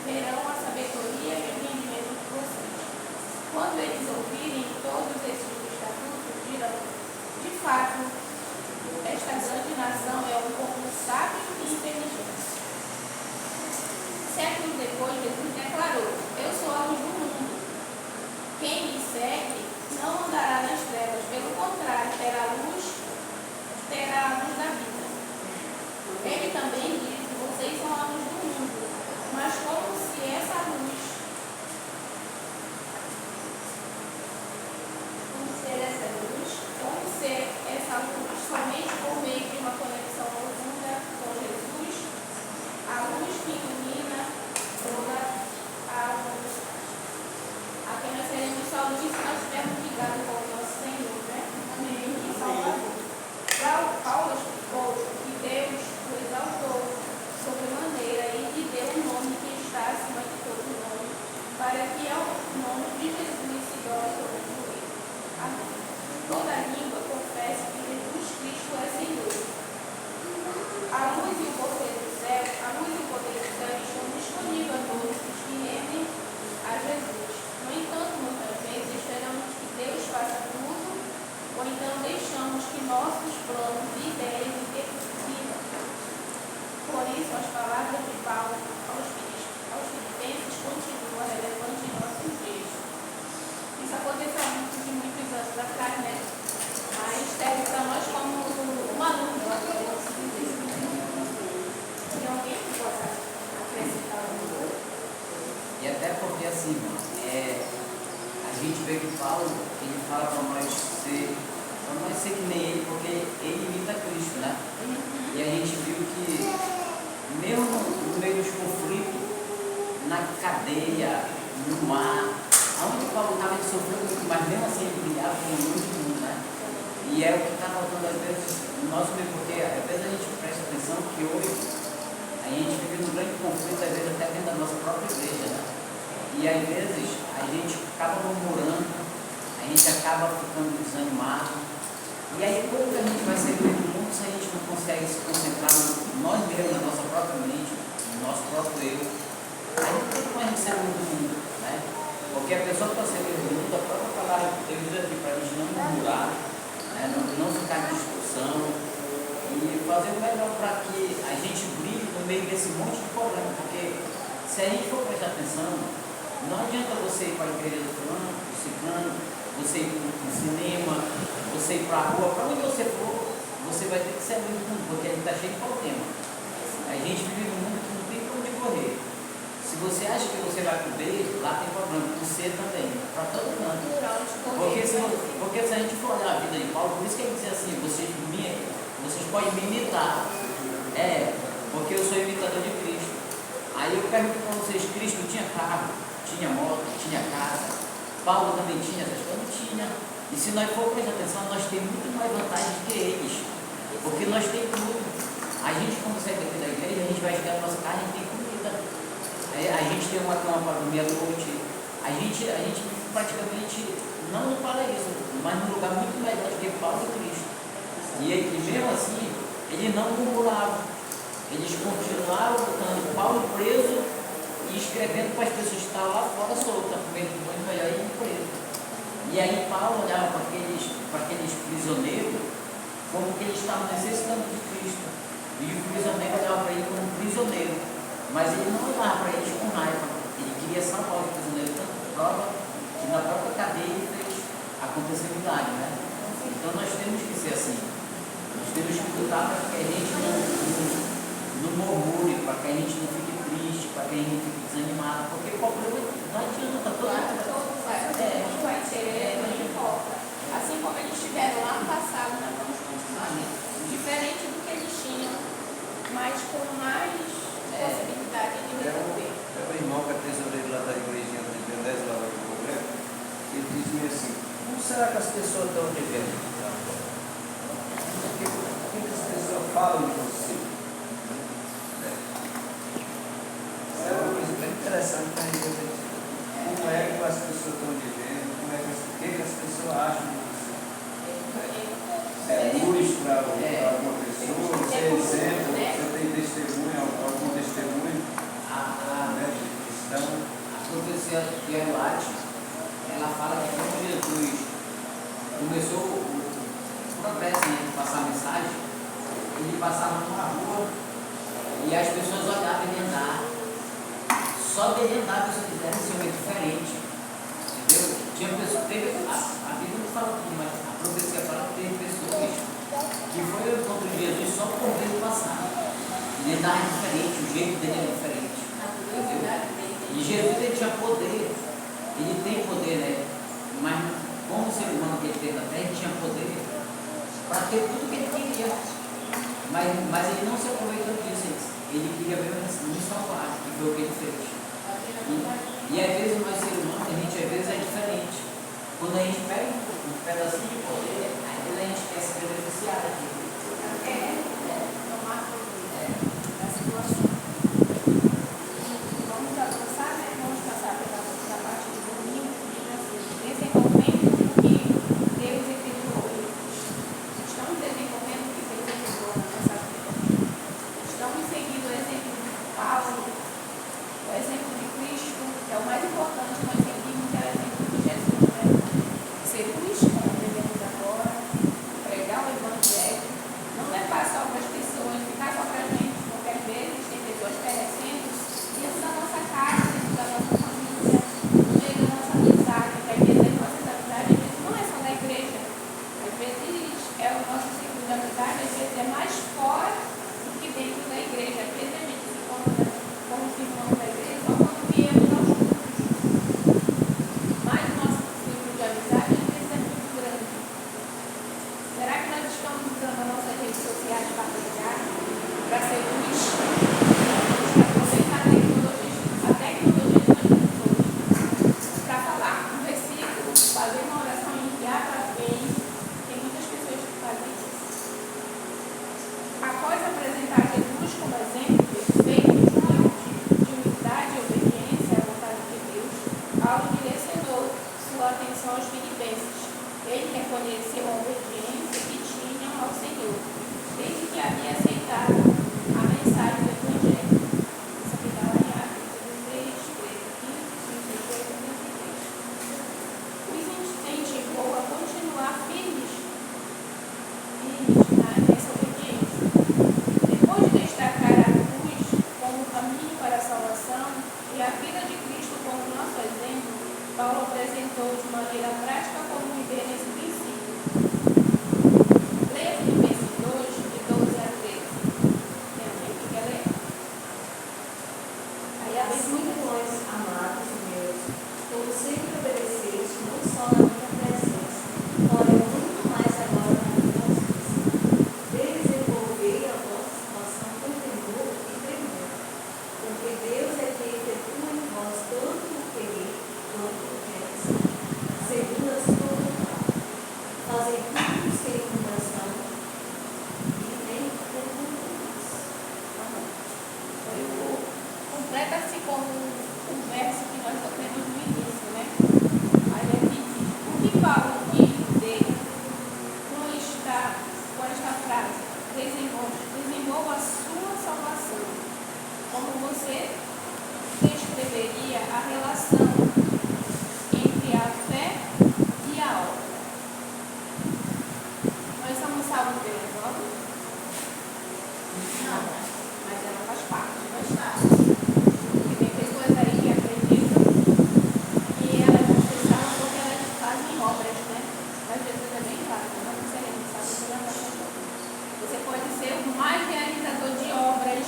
verão a sabedoria e o entendimento de vocês. Quando eles ouvirem todos esses estatutos, dirão: de fato, esta grande nação é um povo sábio e inteligente. Séculos depois, Jesus declarou: eu sou a luz do mundo. Quem me segue não andará nas trevas, pelo contrário, terá a luz da vida. Ele também diz que vocês são a luz do mundo, mas como se essa luz somente por meio de uma conexão profunda com Jesus, a luz que ilumina toda a humanidade. Apenas seremos só luz se nós estivermos ligados com o nosso Senhor, né? E Salvador. Paulo explicou que Deus o exaltou sobremaneira e lhe deu um nome que está acima de todo nome, para que ao nome de Jesus se dobre todo o joelho. Amém. Toda língua confesse que Jesus Cristo é Senhor. A luz e o poder do céu estão disponíveis a todos os que temem a Jesus. No entanto, muitas vezes esperamos que Deus faça tudo, ou então deixamos que nossos planos e ideias interfiram. Por isso, as palavras de Paulo aos Filipenses continuam relevantes em nossos dias. Isso aconteceu há muitos anos atrás, né? Mas serve para nós como uma luz. Tem alguém que possa acrescentar alguma coisa? E até porque assim, a gente vê que Paulo, ele fala para nós ser que nem ele, porque ele imita Cristo, né? E a gente viu que mesmo no meio dos conflitos, na cadeia, no mar, onde Paulo estava, ele sofreu muito, mas mesmo assim ele brilhava como muito mundo, né? E é o que está faltando às vezes no nosso meio, porque às vezes a gente presta atenção que hoje a gente vive num grande conflito, às vezes até dentro da nossa própria igreja, né? E às vezes a gente acaba murmurando, a gente acaba ficando desanimado. E aí como que a gente vai sair do mundo se a gente não consegue se concentrar em nós mesmos, na nossa própria mente, no nosso próprio eu? Aí não tem como a gente sair do mundo, né? Porque a pessoa que está saindo do mundo, a própria palavra de Deus diz aqui para a gente não murmurar, né? não ficar em discussão e fazer o melhor para que a gente brilhe no meio desse monte de problema. Porque se a gente for prestar atenção, não adianta você ir para a igreja do fulano, do ciclano, você ir para o cinema, você ir para a rua, para onde você for, você vai ter que ser amigo do mundo, porque ele está cheio de problema. A gente vive num mundo que não tem para onde correr. Se você acha que você vai para o B, lá tem problema, para o C também, para todo mundo. Porque se a gente for olhar a vida de Paulo, por isso que ele diz assim, vocês podem me imitar. Porque eu sou imitador de Cristo. Aí eu pergunto para vocês, Cristo tinha carro, tinha moto, tinha casa, Paulo também tinha essas coisas? Não tinha. E se nós for prestar atenção, nós temos muito mais vantagem que eles, porque nós temos tudo. A gente, quando sai daqui da igreja, a gente vai chegar na nossa casa, a gente tem comida, a gente tem uma cama para dormir à noite, a gente praticamente não fala isso, mas num lugar muito melhor do que Paulo e Cristo. E mesmo assim, ele não murmurava. Eles continuaram botando Paulo preso e escrevendo para as pessoas que estavam lá fora soltas, comendo muito melhor e preso. E aí Paulo olhava para aqueles prisioneiros como que eles estavam necessitando de Cristo. E o prisioneiro olhava para ele como um prisioneiro. Mas ele não olhava para eles com raiva. Ele queria salvar os prisioneiros. Tanto prova que na própria cadeia ele fez acontecer milagre, né? Então nós temos que ser assim. Nós temos que lutar para que a gente não murmure, para que a gente não fique triste, para que a gente não fique desanimado, porque o problema não adianta, Todo vai ter, não importa. Assim como eles tiveram lá no passado, nós vamos continuar, né? Diferente do que eles tinham, mas com mais possibilidade de resolver. É o irmão que é tesoureiro lá da igrejinha do Indendés, lá do Congresso, ele dizia assim, como será que as pessoas estão vivendo? O que as pessoas falam de você? É uma coisa bem interessante para a gente ver. Como é que as pessoas estão vivendo, o que as pessoas acham de você. É luz para alguma pessoa, você é exemplo, você tem testemunho, algum testemunho. Né? Tia White, ela fala que quando Jesus começou o progresso, né, de passar a mensagem, ele passava numa rua e as pessoas olhavam ele andar. Só dele andar, as pessoas diziam, esse homem é diferente. Entendeu? Tinha pessoas, a Bíblia não fala tudo, mas a profecia fala que teve pessoas que foi ao encontro de Jesus só por ver ele passar. Ele andava diferente, o jeito dele era diferente. Entendeu? E Jesus ele tinha poder, ele tem poder, né? Mas como ser humano que ele teve na terra, ele tinha poder para ter tudo que ele queria. Mas ele não se aproveitou disso. Ele queria ver me salvar, que foi o que ele fez. E às vezes nós seres humanos, a gente às vezes é diferente. Quando a gente pega um pedacinho de poder, às vezes a gente quer se beneficiar daquilo. Tomar da situação. Vamos avançar, né? Vamos passar pela parte do domingo, que diz assim: desenvolvendo o que Deus efetuou. Estamos desenvolvendo o que Deus efetuou na nossa vida. Estamos seguindo o exemplo de Paulo, o exemplo de Cristo, que é o mais importante, nós seguimos é o exemplo de Jesus, né? Ser luz, como devemos agora, pregar o Evangelho, não levar só para as pessoas, ficar só para a gente, porque às vezes tem pessoas perecendo dentro da nossa casa, dentro da nossa família, no meio da nossa amizade, que às vezes as nossas amizades, às vezes não é só na igreja, às vezes é o nosso ciclo de amizade, às vezes é mais fora do que dentro da igreja. Às vezes a gente se encontra com os irmãos da igreja só quando viemos aos cultos. Mas o nosso ciclo de amizade às vezes é muito grande. Será que nós estamos usando as nossas redes sociais para pregar, para ser luz, para aproveitar a tecnologia que nós temos hoje, para falar um versículo, fazer uma oração e enviar para alguém? Tem muitas pessoas que fazem isso. Após apresentar Jesus como exemplo perfeito de humildade e obediência à vontade de Deus, Paulo direcionou sua atenção aos filipenses. Ele reconheceu a obediência que tinham ao Senhor, desde que havia aceitado a mensagem do Evangelho. Isso aqui está lá em Atos 16, 13, 15, 16 e 23. Os incentivou a continuar firmes nessa obediência. Depois de destacar a cruz como o caminho para a salvação e a vida de Cristo como nosso exemplo, Paulo apresentou de maneira prática como viver nesse princípio. Leia Filipenses 2, de 12 a 13. Tem alguém que quer ler? Aí a Assim, pergunta pois, amados meus, como sempre obedeceste, não só na minha presença, porém muito mais agora na minha ausência, desenvolvei a vossa situação com temor e tremor, porque Deus é quem efetua em vós tanto o querer quanto o realizar, segundo a sua vontade. Fazei tudo sem murmuração e nem murmuração. completa-se com um verso que nós temos no início, né? Aí ele diz: o que Paulo quis dizer com esta frase? Desenvolva a sua salvação. Como você descreveria a relação entre a fé e a obra? Nós somos salvos pelas obras? Não, mas ela faz parte. Porque tem pessoas aí que acreditam que elas vão ser salvas porque elas fazem obras, né? Mas Jesus é bem claro, nós não seremos salvos pela nossa obra. Você pode ser o mais realizador de obras,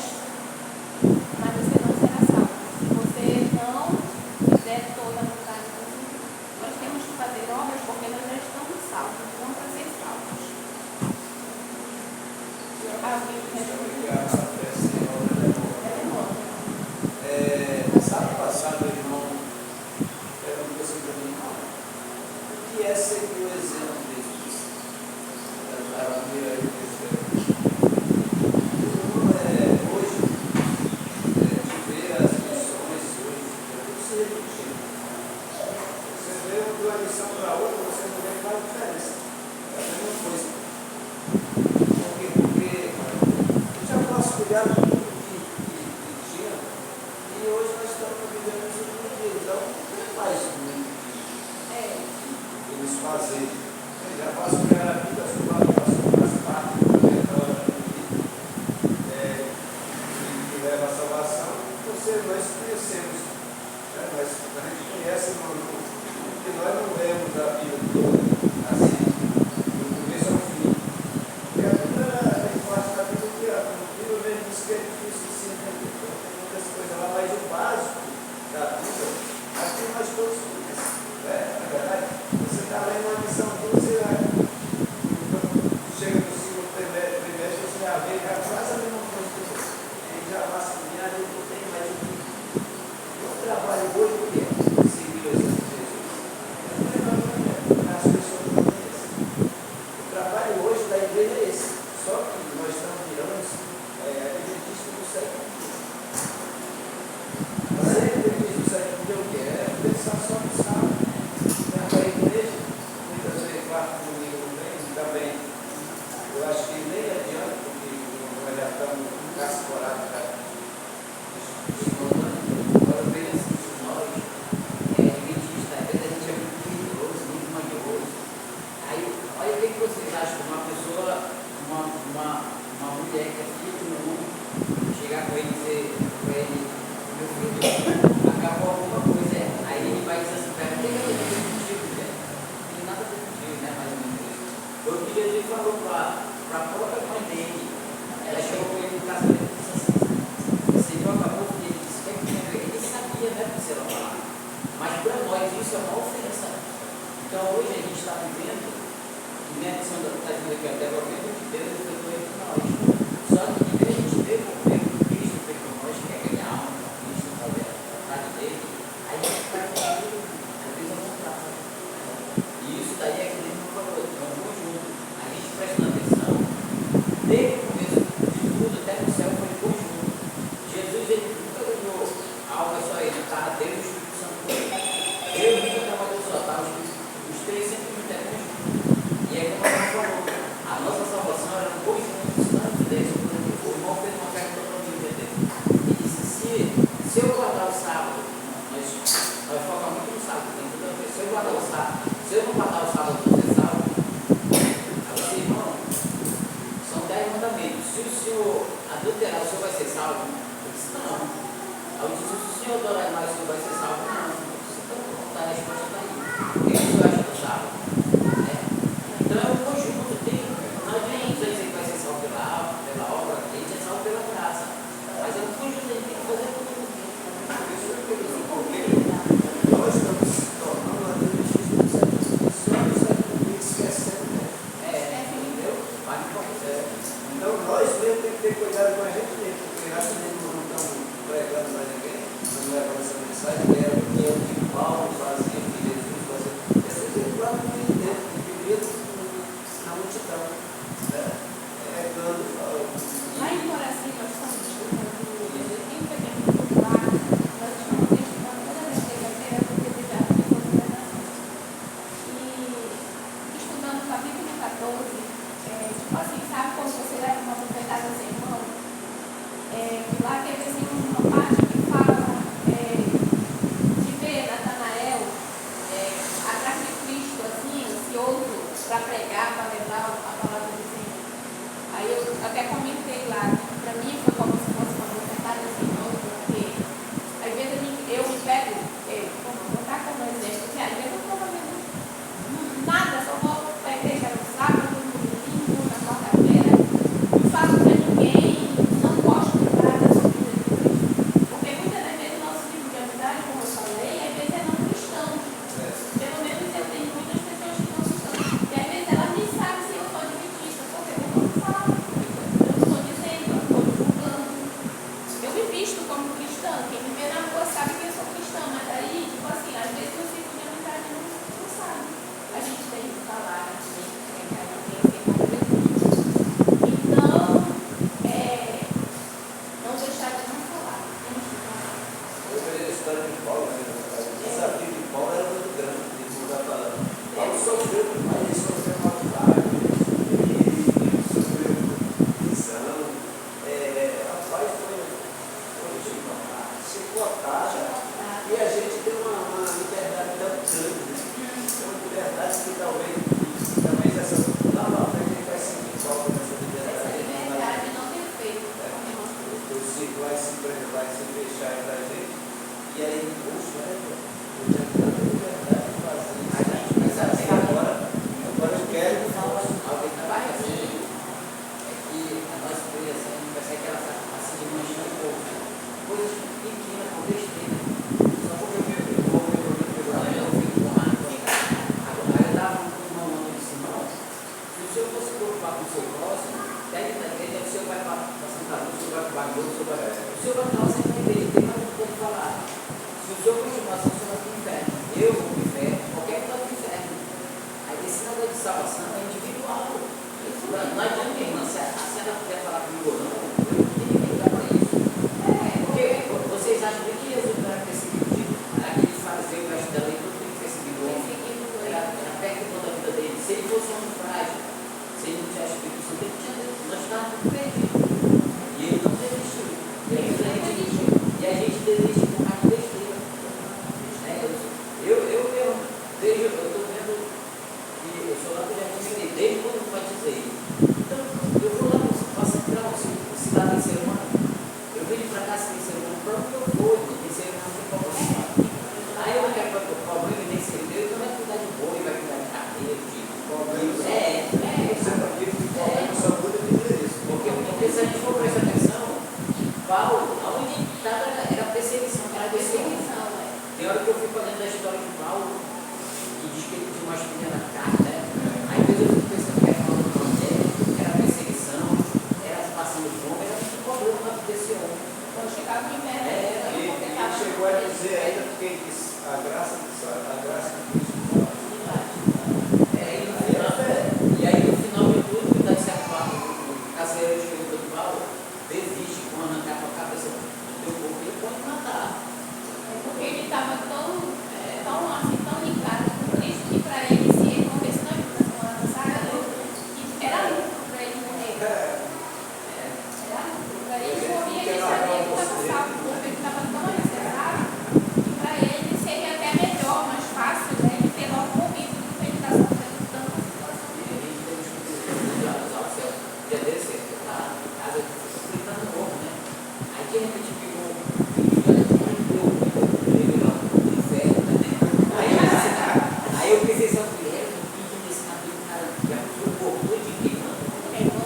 mas você não será salvo. Se você não fizer toda a vontade de Deus, nós temos que fazer obras porque nós já estamos salvos, não para ser salvos. Alguém quer Sábado passado, o irmão perguntou assim para mim: irmão, o que é seguir o exemplo de Jesus? Hoje, de ver as missões hoje, eu não sei repetir. Você vê uma missão para outra, você não vê qual a diferença. É a mesma coisa. Por quê? Porque eu já posso cuidar do que tinha, e hoje nós conhecemos, né? A gente conhece porque nós não lemos a Bíblia toda, assim, do começo ao fim. E a Bíblia é parte da Bíblia que a Bíblia mesmo diz que é difícil de se entender, tem muitas coisas lá, mas o básico da Bíblia, aqui nós todos conhecemos, né? Na verdade, você está lendo uma missão 12, chega no segundo trimestre, você já vê já quase a mesma coisa que você. Aí já vai subir, eu não tenho mais o que. Eu trabalho hoje porque seguir o exemplo de Jesus. As pessoas não conhecem. O trabalho hoje da igreja é esse. Só que nós estamos virando adventistas do século XX. Mas adventistas do século XX é o quê? É pensar só no sábado. Vai para a igreja, muitas vezes quarto domingo não vem, também. Eu acho que nem adianta, porque nós já estamos cascorados. Agora eu vejo assim, que nós, adventistas, às vezes a gente é muito religioso, muito manioso. Aí, olha o que vocês acham de uma pessoa, uma mulher que é filha de um homem, chegar com ele e dizer para ele, meu filho, acabou alguma coisa, aí ele vai dizer assim, pera, o que eu tenho contigo, né? Não tem nada a ver contigo, né? Mais ou menos isso. Foi o que Jesus falou para a própria mãe dele. Ela chegou com ele em casa e disse assim, Senhor, acabou porque ele disse, ele sabia, né, por ser falar. Mas para nós isso é uma ofensa. Então hoje a gente está vivendo, e minha missão está dizendo aqui, até o momento de Deus efetuou entre nós. Só que em vez de a gente devolver o que Cristo fez por nós, que é ganhar alma para Cristo, fazer a vontade dele, aí a gente está fazendo a vezes ao contrário. E isso daí é que ele não falou, é um conjunto. A gente prestando atenção, desde o começo de tudo até no céu foi conjunto. Jesus, ele nunca ganhou algo só ele, estava Deus e o Espírito Santo com ele. Deus nunca trabalhou só, tá? Os três sempre muito é conjunto. E aí, como a gente falou, a nossa salvação era um conjunto distante desse. O irmão fez uma pergunta para mim, entender. E disse: se eu guardar o sábado, nós focamos muito no sábado, tem tudo a ver. Se eu guardar o sábado, se eu não guardar o sábado, eu vou ser salvo. Aí você, irmão, são 10 mandamentos. Se o senhor adulterar, o senhor vai ser salvo? Eu disse: não. Aí eu disse: se o senhor adorar mais, o senhor vai ser salvo? Não. Eu disse: então, a resposta está aí. O que o senhor acha do sábado? Então é um conjunto, não adianta dizer que vai ser salvo pela obra, a gente é salvo pela graça. Mas é um conjunto, a gente tem que fazer tudo. Isso é porque nós estamos se tornando adventistas do século XX. Só no século XX esquecendo, né? Entendeu? Vai me conhecer. Então nós mesmos temos que ter cuidado com a gente mesmo, porque nós mesmos não estamos pregando para ninguém, não levamos essa mensagem, que era o que Paulo fazia, o que Jesus fazia. Esse exemplar não tem dentro, porque mesmo na multidão, né? Pregando, Lá em Coraci, nós estamos estudando o Benedito Pequeno Popular, nós estamos estudando toda a terça-feira, porque ele já tem condenação. E estudando o capítulo 14, tipo assim, sabe quando você leva uma bofetada sem mão? Lá teve assim uma parte que fala E aí, poxa, eu já tenho liberdade de fazer isso. Mas assim, agora eu quero que faça. Alguém trabalha assim, é que a nossa experiência, a gente percebe que ela está assim de manchando um pouco. Coisas pequenas, por besteira. Só porque eu fico com raiva. Agora eu dava um irmão e disse, não, se o senhor fosse preocupar com o seu próximo, deve da igreja, o senhor vai para Santa Luz, o senhor vai para o Bagulho, o senhor vai estar sempre na igreja, tem mais um pouco de falar. Se o senhor continuar assim, o senhor vai para o inferno. Eu vou para o inferno, qualquer um vai para o inferno. Aí esse negócio de salvação é individual. Não adianta, minha irmã, se ela quer falar comigo ou não, eu não tenho que ligar para isso. Porque vocês acham que Jesus não era perseguido? Aquele fariseu que acha da lei, todo mundo perseguido o homem. Era perto da vida dele. Se ele fosse um homem frágil, se ele não tivesse Espírito Santo, ele tinha, nós estávamos perdidos. E ele não desistiu. E a gente desiste por causa de besteira. Eu estou vendo que eu sou lá do Jardim Mineiro, desde quando eu batizei. Então, eu vou lá para Central, se lá tem ser humano. Eu venho para cá se tem ser humano, para onde eu vou, tem ser humano, não tem problema. Aí eu não quero problema nem ser meu, então vai cuidar de boi, vai cuidar de carneiro, de problema. Porque se a gente for prestar atenção, Paulo, aonde estava era perseguição, era perseguição. Tem hora que eu fico olhando a história de Paulo, que diz que ele tinha uma espinha na carne, né? Aí depois eu fico pensando que era falando do evangelho, era perseguição, era passando fome, era muito problema na vida desse homem. Quando chegava no inverno, E ele chegou a dizer ainda porque ele disse, a graça de Cristo. E aí no final de tudo, que dá certo papo, o caseiro de pergunta de Paulo, desiste com arrancar a cabeça do teu corpo, ele pode matar. porque ele estava tão ligado com Cristo que para ele, se ele morresse na semana passada, era lucro para ele morrer. Era lucro. Para ele morrer, ele sabia que estava salvo, porque ele estava tão reservado que para ele seria até melhor, mais fácil, né? Ele ter logo morrido do que ele está sofrendo tanta situação E a dele. gente tem um dia desse, na casa fritando ovo, né? Aí de repente pegou de ferro, né? Aí eu pensei só que era um vídeo desse cabelo, cara, já foi um pouco de queimando.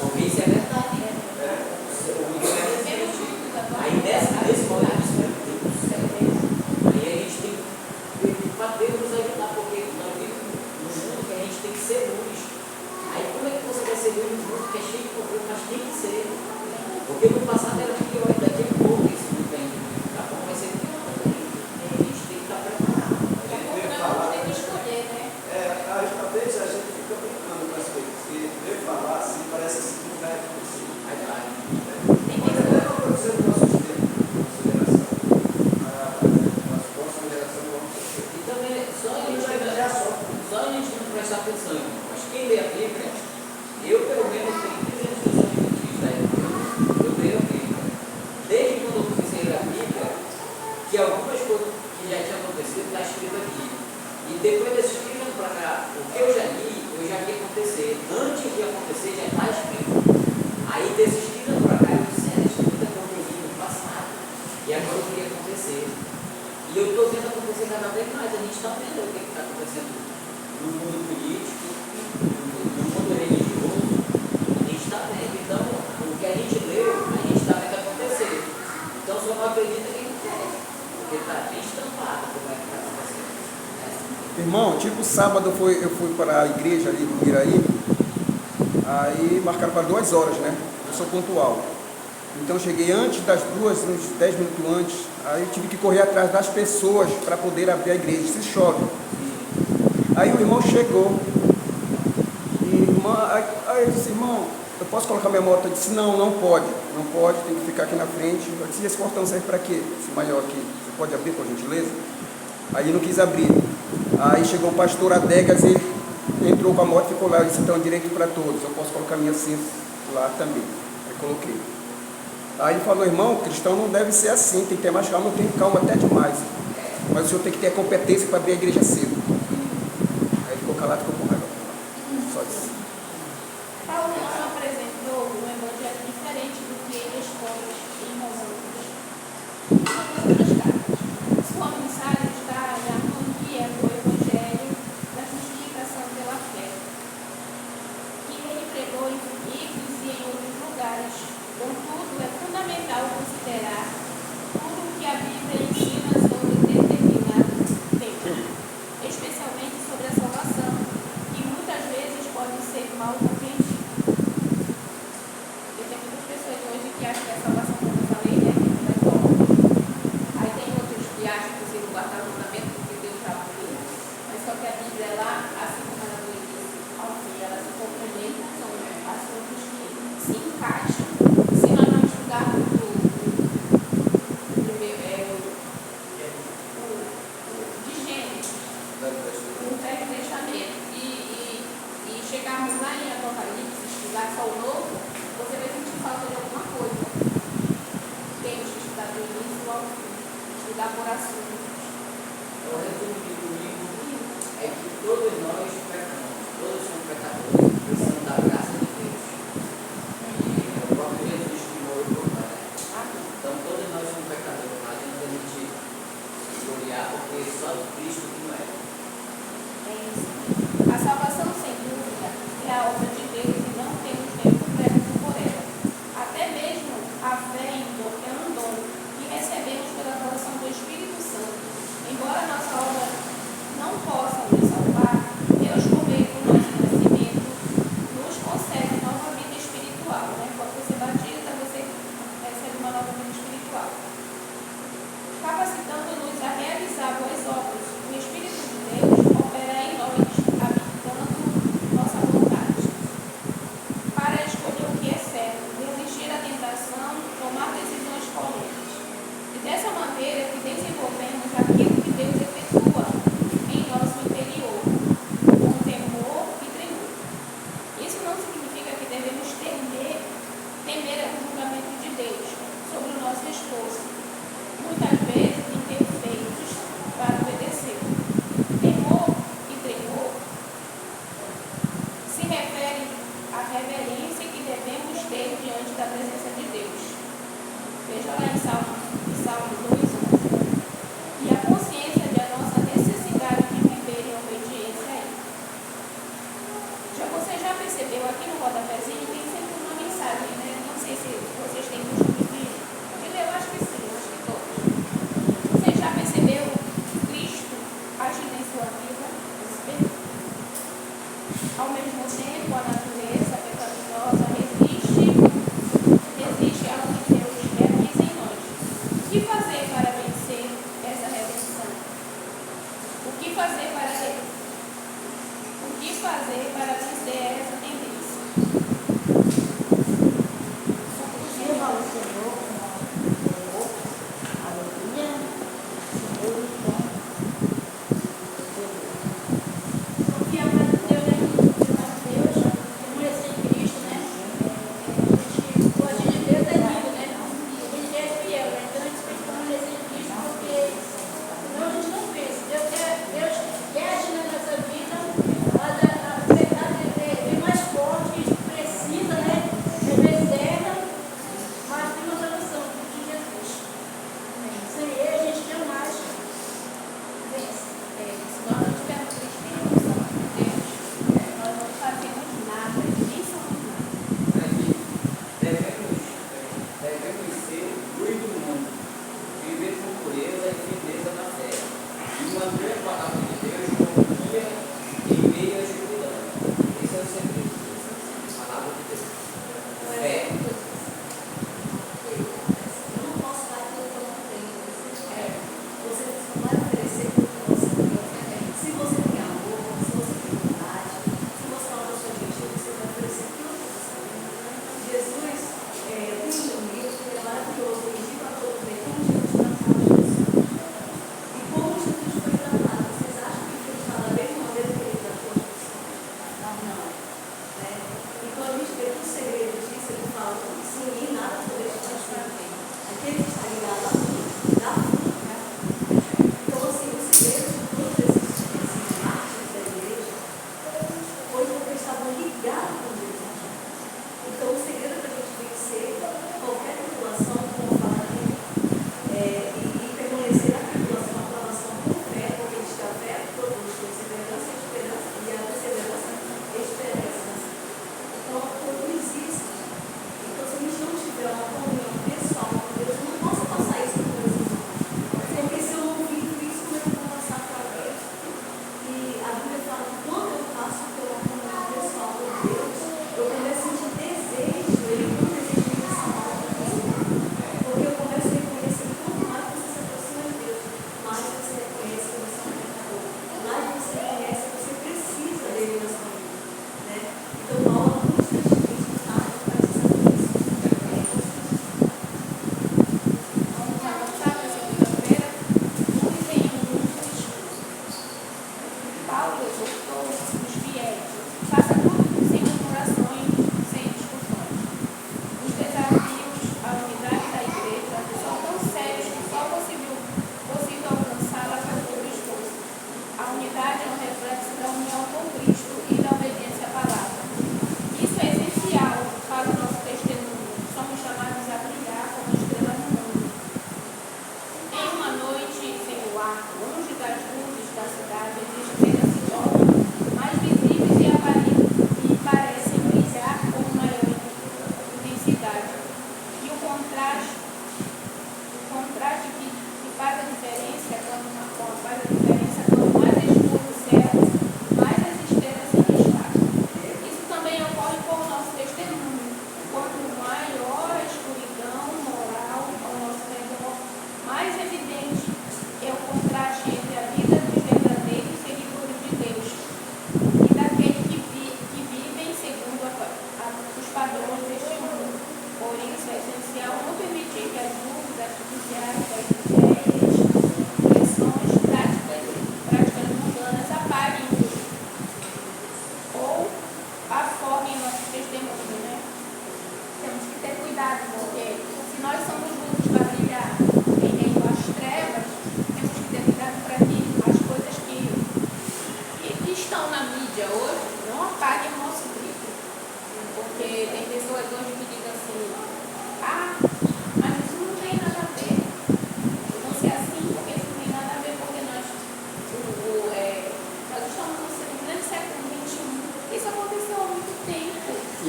Porque isso é verdade, né? Aí nesse momento eu disse, meu Deus do céu, aí a gente tem que pedir para Deus nos ajudar, porque nós vivemos num mundo que a gente tem que ser luz. Aí como é que você vai ser luz num mundo que é cheio de problema, mas tem que ser? Porque no passado era pior, ainda tem pouco esse mundo ainda. Tá bom? Vai ser pior também. A gente tem que estar preparado. Daqui a pouco nós vamos ter que escolher, né? Talvez a gente fica brincando com as coisas, porque ver falar assim parece assim que não vai acontecer. Aí vai. Mas é acontecer no nosso tempo, nossa geração. Nossa próxima geração não vai acontecer. E também, só a gente não prestar atenção, irmão. Mas quem lê a Bíblia, eu pelo menos tenho 300 anos de Cristo, né? Eu leio a Bíblia. Desde quando eu comecei a ler a Bíblia, que algumas coisas que já tinham acontecido está escrito aqui. E depois desses 30 anos para cá, o que eu já vi acontecer. Antes de acontecer, já está escrito. Aí desses 30 anos para cá, eu disse, isso muita coisa eu vi no passado. E agora eu queria acontecer. E eu estou vendo acontecer cada vez mais. A gente está vendo o que está acontecendo no mundo político, no mundo religioso. A gente está vendo. Então, o que a gente leu, a gente está vendo acontecer. Então, só não acredita quem não quer. Porque está bem estampado como é que está acontecendo. Irmão, tipo sábado eu fui para a igreja ali do Iraí, aí marcaram para 2 horas, né? Eu sou pontual. Então eu cheguei antes das 2, uns 10 minutos antes, aí eu tive que correr atrás das pessoas para poder abrir a igreja, se chove. Aí o irmão chegou, aí eu disse, irmão, eu posso colocar minha moto? Ele disse, não pode, tem que ficar aqui na frente. Eu disse, esse portão serve para quê? Esse maior aqui, você pode abrir por gentileza? Aí ele não quis abrir. Aí chegou o pastor Adegas, ele entrou com a moto e ficou lá. Eu disse, então, direito para todos, eu posso colocar minha cinza lá também. Aí coloquei. Aí ele falou, irmão, cristão não deve ser assim, tem que ter mais calma, eu tenho calma até demais. Mas o senhor tem que ter a competência para abrir a igreja cedo. Aí ele ficou calado e ficou com raiva. Só isso. Paulo não apresentou um evangelho diferente do que ele expõe em outras cartas. Sua acha possível guardar o mandamento porque Deus já fez, mas só que a Bíblia lá, assim como ela disse ao fim, ela se complementa, são assuntos que se encaixam. Se nós não estudarmos de Gênesis, o Velho Testamento, e chegarmos lá em Apocalipse, estudar só o Novo, você vai sentir falta de alguma coisa. Temos que estudar do início ao fim, estudar por assuntos. O resumo de domingo é que todos nós pecamos, todos somos pecadores, precisamos da graça de Deus. E o próprio Jesus que morreu por nós. Então todos nós somos pecadores, não adianta a gente se gloriar, porque só Cristo que não é. A salvação, sem dúvida, é a obra de Deus e não temos nenhum mérito por ela. Até mesmo a fé é um dom que recebemos pela relação do Espírito Santo. Embora a nossa obra não possa nos salvar, Deus, por meio do nosso nascimento, nos concede nova vida espiritual. Quando você batiza, você recebe uma nova vida espiritual, capacitando-nos a realizar boas obras. O Espírito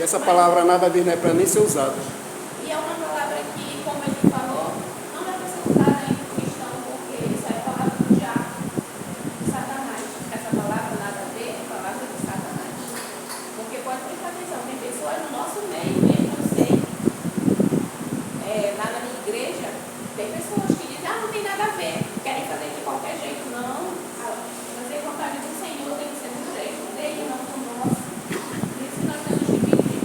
E essa palavra nada a ver não é para nem ser usada. E é uma palavra que, como ele falou, não é para ser usada entre o cristão, porque isso é a palavra do diabo, de Satanás. Essa palavra nada a ver é a palavra de Satanás. Porque pode prestar atenção, tem pessoas no nosso meio mesmo, eu sei, lá na minha igreja, tem pessoas que dizem, não tem nada a ver, querem fazer de qualquer jeito. Não, fazer a vontade do Senhor tem que ser do jeito dele, não do nosso. Por isso que nós temos que pedir.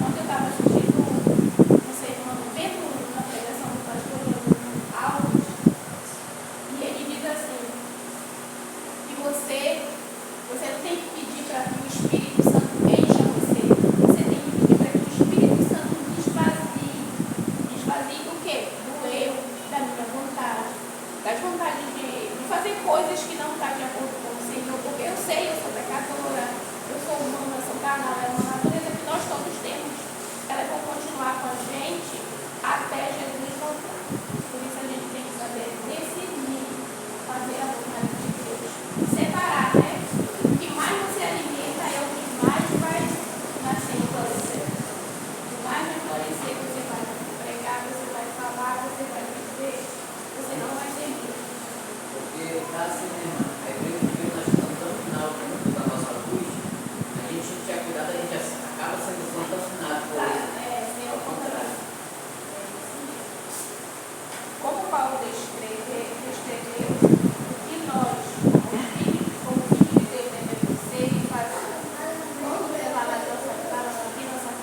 Ontem eu estava assistindo, não sei, vendo uma pregação do pastor Alves, e ele diz assim, que você não tem que pedir para que o Espírito Santo encha você. Você tem que pedir para que o Espírito Santo desvazie. Desvazie do quê? Do eu, da minha vontade. Das vontades de fazer coisas que não estão de acordo com o Senhor. Porque eu sei, eu sou pecadora, eu sou humana, eu sou carnal, é uma natureza que nós todos temos. Elas vão continuar com a gente até Jesus voltar. Por isso a gente tem que saber decidir fazer a vontade de Deus. Separar, né? O que mais você alimenta é o que mais vai nascer e florescer. O que mais vai florescer, você vai pregar, você vai falar, você vai viver, você não vai ter medo. Porque tá assim, né, irmã? Aí vem que nós estamos tão final da nossa luz, a gente tinha cuidado, a gente acaba sendo contaminado por ele. Sem o contrário. Como Paulo descreveu, o que nós, como filhos de Deus, devemos ser e fazer. Vamos ver lá na nossa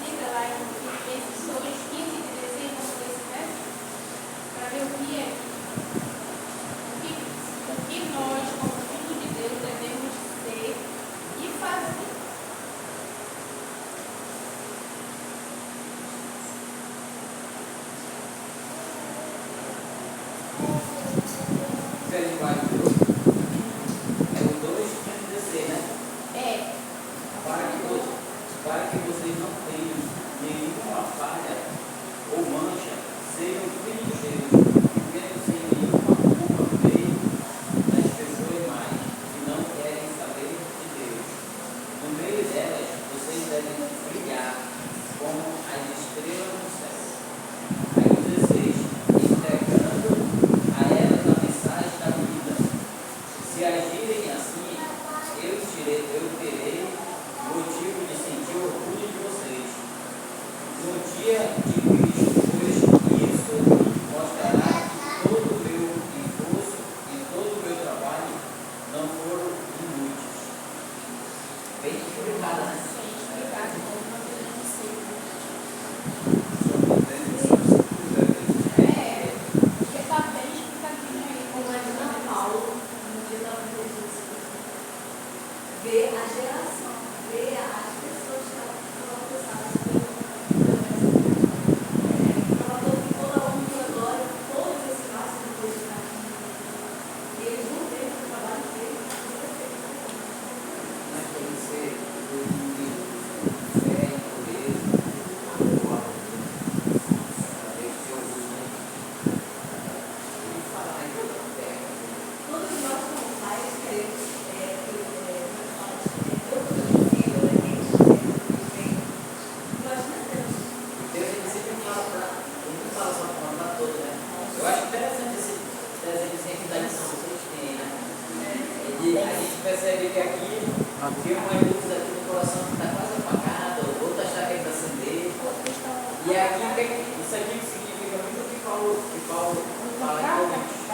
Bíblia, lá em Filipenses 2, 15 e 16, vamos ler esse verso, para ver o que nós, como filhos de Deus, devemos ser e fazer. Isso é a linguagem de Deus. É o 2 que tem que descer, né? Para que vocês não tenham nenhuma falha ou mancha, sejam filhos de Deus, vivendo sem nenhuma culpa no meio das pessoas mais que não querem saber de Deus. No meio delas, vocês devem brilhar como as estrelas no céu. Aí o 16, entregando a elas a mensagem da vida. Se agirem assim, eu terei motivo de sentir orgulho de vocês. No dia de Cristo, pois isso mostrará que todo o meu esforço e todo o meu trabalho não foram inúteis. Bem explicado, né? Porque está bem explicadinho aí. Imagina Paulo, no dia da Jesus, ver a geração, ver as pessoas que foram alcançadas pelo estava toda a honra e a glória, todos esses passos depois de caminho. E eles não têm o trabalho deles, Mas tem que ser humilde, fé e pureza, amor, saber o seu orgulho. E falar em toda a terra. todos nós como pais queremos eu filho, a gente bem. Nós não temos. Deus ele sempre fala ele não fala só para mandar todo, né? Eu acho interessante esse desenho sempre da lição que vocês têm, né? A gente percebe que aqui tem uma luz aqui no coração que está quase apagada, outra está querendo acender. E aqui, isso aqui significa muito o que Paulo fala em Coríntios.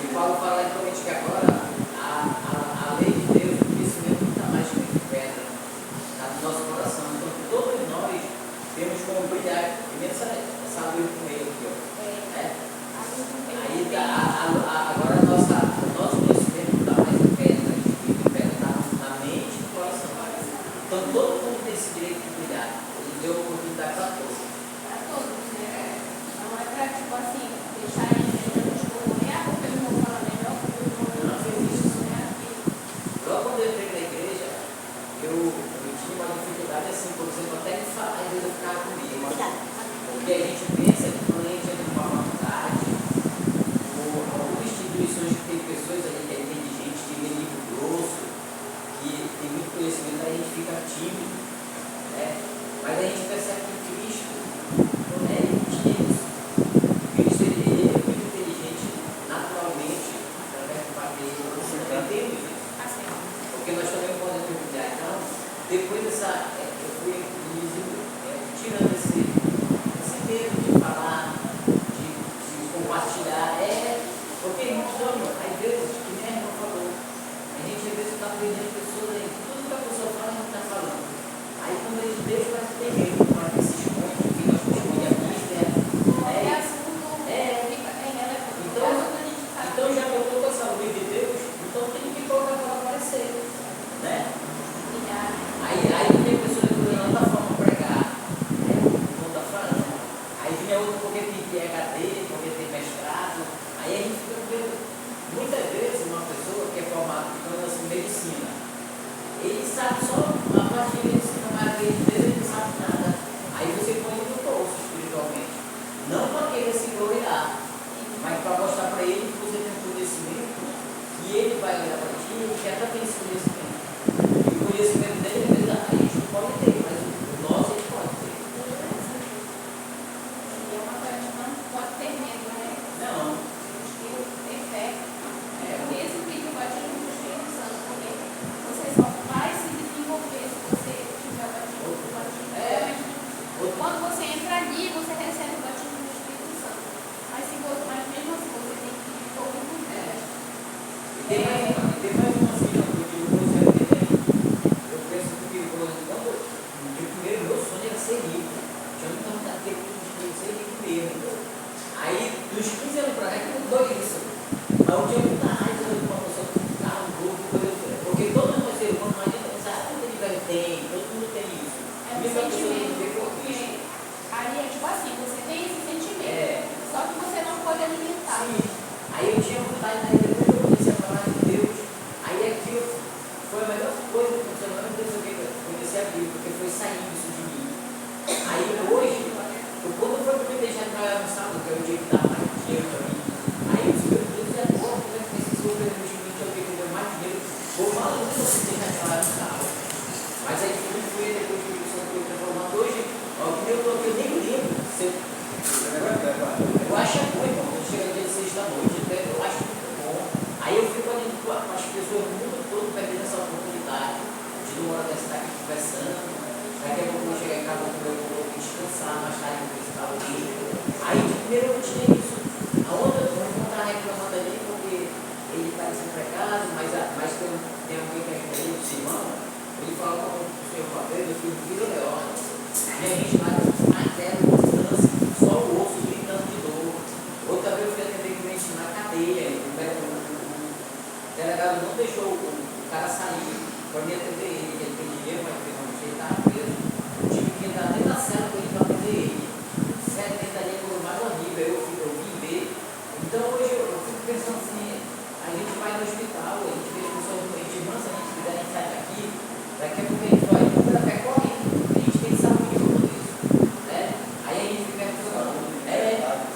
E Paulo fala em Coríntios que agora a lei de Deus, o conhecimento não está mais escrito em pedra no nosso coração. Então todos nós temos como brilhar. Primeiro essa luz no meio aqui, ó. Aí agora o nosso conhecimento não está mais em pedra, escrito em pedra, está na mente e no coração. Então todo mundo tem esse direito de brilhar. Ele deu oportunidade para todos. Para todos, né? Não é para, tipo assim, deixar a gente escorrer, porque eu não vou falar melhor, porque eu não vou Muitas vezes uma pessoa que é formada em medicina, ele sabe só a parte de medicina, mas às vezes ele não sabe nada. Aí você põe ele no bolso espiritualmente. Não para querer se gloriar, mas para mostrar para ele que você tem um conhecimento e ele vai olhar para ti e quer até ter esse conhecimento. E o conhecimento dele, às vezes, a gente não pode ter, mas o nosso ele pode ter. E é uma coisa que não pode ter medo, né? Não. Ter fé. Por isso que o batismo do Espírito Santo, porque você só vai se desenvolver se você tiver o batismo do Espírito Santo. Quando você entra ali, você recebe o batismo do Espírito Santo. Mas mesmo assim, você tem que ir todo mundo. E tem mais uma cena que eu digo, por exemplo, que tem. Eu penso que, por exemplo, primeiro meu sonho era ser rico. Tinha muita vontade de ter ser rico mesmo. Aí, dos 15 anos para cá, que mudou isso. Mas eu tinha muita raiva de uma pessoa com um carro, um grupo, porque todo mundo vai ser humano, não adianta pensar, todo mundo tem, todo mundo tem isso. É um sentimento, porque aí é tipo assim, você tem esse sentimento, só que você não pode alimentar. Sim. Aí eu tinha vontade, aí depois eu conheci a palavra de Deus, aí aquilo foi a melhor coisa que aconteceu na minha vida, que eu conheci a Bíblia, porque foi saindo isso de mim. Aí hoje, quando foi para me deixar trabalhar no sábado, que é o dia que dá mais dinheiro para mim, aí eu disse, meu Deus, e agora, como é que esse super no time que eu vi que deu mais dinheiro, vou mal não se deixar trabalhar no sábado. Mas aí fui depois que o Senhor foi transformando hoje, ó, que eu nem lembro. Eu acho bom, irmão, quando chega dia de sexta-noite, eu acho muito bom. Aí eu fico ali com as pessoas do mundo todo perdendo essa oportunidade de numa hora dessa estar aqui conversando. Daqui a pouco eu vou chegar em casa, eu vou descansar, mais tarde eu vou visitar alguém. Aí de primeiro eu tinha isso. A outra eu vou estar reclamando ali porque ele está desempregado, mas tem alguém que ajuda ele, o Simão, ele fala com o senhor Fabrício, eu fui um filho leão. E a gente vai na terra, distância, só o osso gritando de dor. Outra vez eu fui atender cliente na cadeia, o delegado não deixou o cara sair para me atender ele. Ele tem dinheiro, mas ele estava preso. Eu tive que entrar dentro da cela para ele para atender ele. 70 dias foi mais horrível, eu vim ver. Então hoje eu fico pensando assim, a gente vai no hospital, a gente vê as pessoas doentes, irmãs, se a gente quiser, a gente sai daqui, daqui a pouco a gente vai para a fé correndo, a gente tem saúde por tudo isso. Né? Aí a gente fica pensando,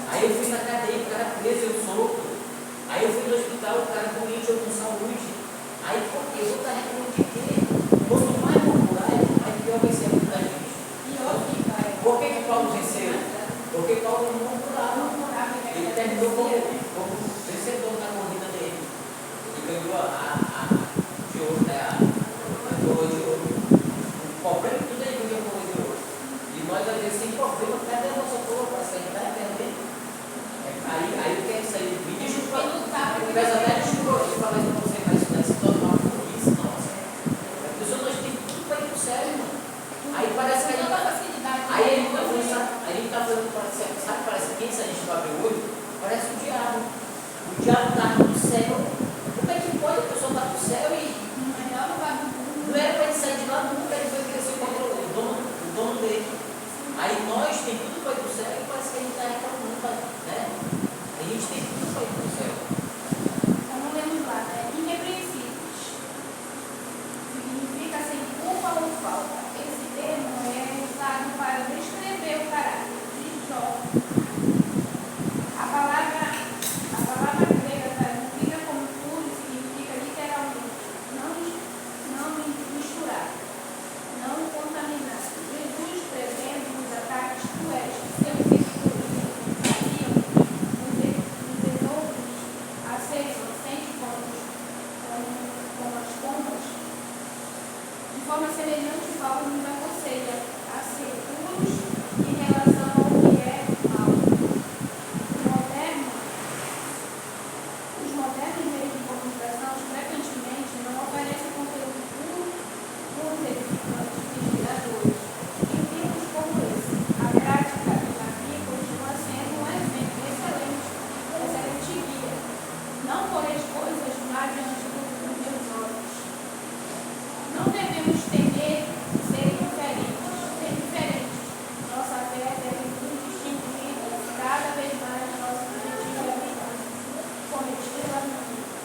aí eu fui na cadeia, o cara preso, eu solto. Aí eu fui no hospital, o cara doente, eu com saúde. Aí, pô, eu vou estar reclamando de quê? Quanto mais murmurar, mais pior vai ser a vida da gente. Por que Paulo venceu? Porque Paulo não murmurava. Ele terminou como vencedor na corrida dele. Ele ganhou a de ouro, né? A coroa de ouro. O problema é que tudo ele ganhou a coroa de ouro. E nós, às vezes, sem problema, cadê a nossa coroa? Parece que a gente está perdendo. Aí o que é isso aí? Me desculpa. Eu peço até desculpa de falar isso para você, mas isso se torna uma burrice nossa. A pessoa nós temos tudo para ir para o céu, irmão. Aí parece que a gente está fazendo, sabe, parece quem se a gente vai ver hoje? Parece o diabo. O diabo está no céu. Como é que pode a pessoa estar no céu e não era para ele sair de lá nunca, ele foi querer ser o dono dele. Aí nós temos tudo para ir para o céu e parece que a gente está reclamando, né? A gente tem tudo para ir para o céu. Vamos lemos lá, né? Irrepreensíveis. Significa sem culpa ou falta. Esse termo é usado para descrever o caráter de Jó. A palavra grega traduzida como puro significa literalmente não misturar, não contaminar. Jesus, prevendo os ataques cruéis que seus seguidores fariam nos desouros a ser inocentes como as pombas, de forma semelhante, Paulo nos aconselha a ser puros em relação ao que é mal. Os modernos meios de comunicação frequentemente não oferecem conteúdo puro, puros, edificantes e inspiradores. Em tempos como esse, a prática da Bíblia continua sendo um exemplo excelente guia. Não poreis coisas má diante dos meus olhos. Não devemos temer ser diferentes. Nossa fé deve nos distinguir cada vez mais nossa antiga vida como estrela no mundo.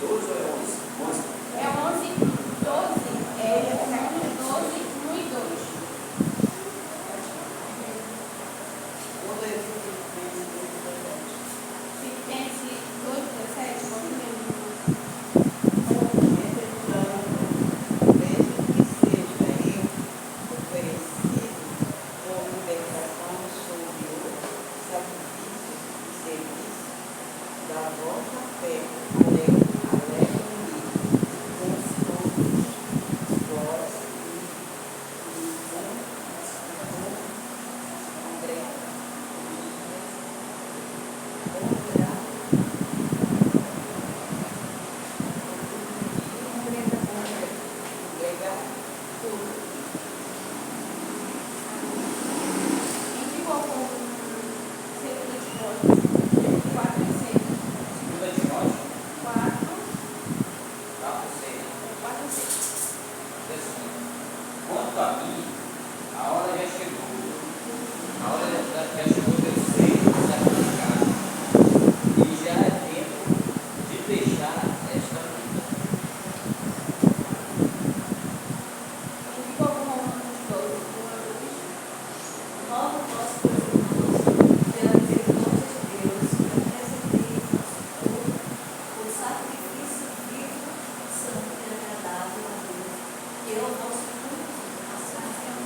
12 ou é 11? 11. É 11, 12, Romanos 12, 1 e 2. Filipenses 2, 17, vou primeiro. Em que com 2 Timóteo 4 e 6. 2 Timóteo 4, 4, 6. 4 e 6. Diz assim: quanto a mim, a hora já chegou. A hora já chegou de eu ser sacrificado. E já é tempo de deixar esta vida. Em que com Romanos 12, 1 a 2. Rogo vós, pois, irmãos, pela misericórdia de Deus, que apresenteis nosso corpo por sacrifício vivo, santo e agradável a Deus, que é o vosso culto racional.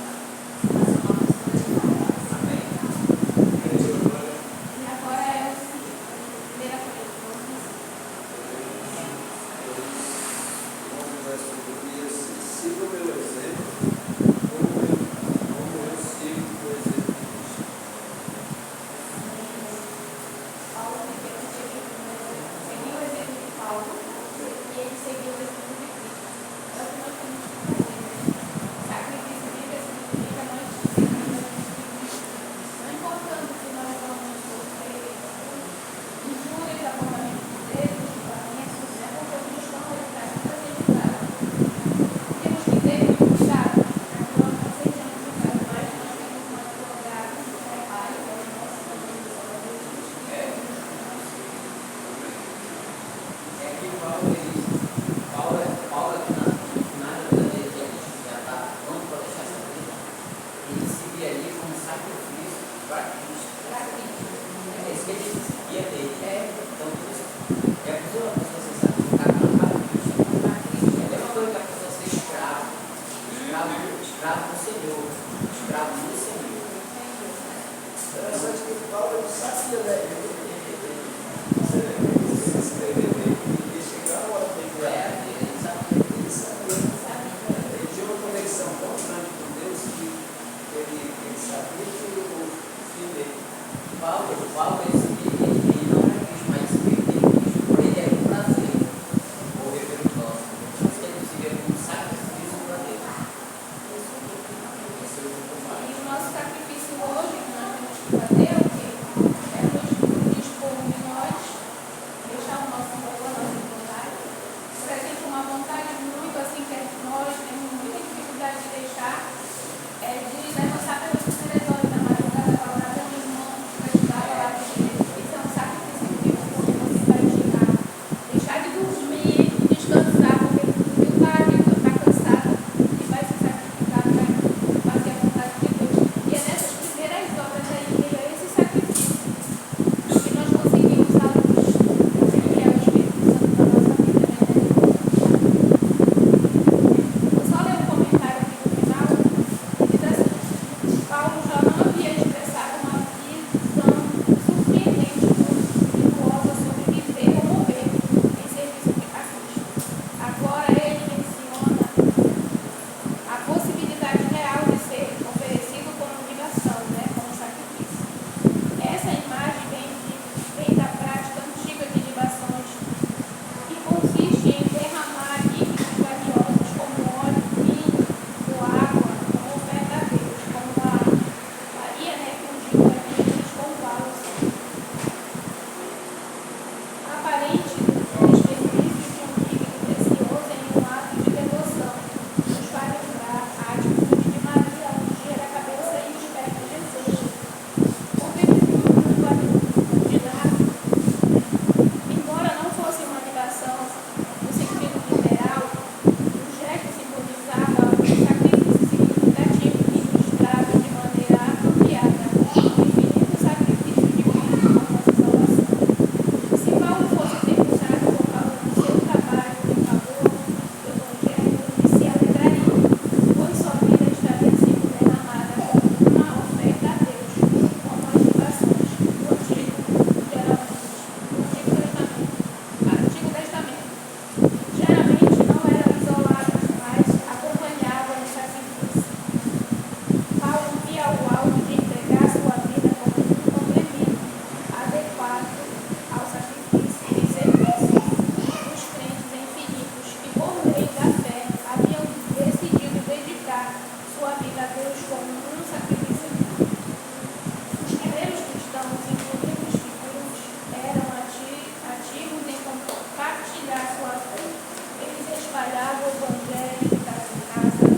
espalhavam o evangelho de casa em casa,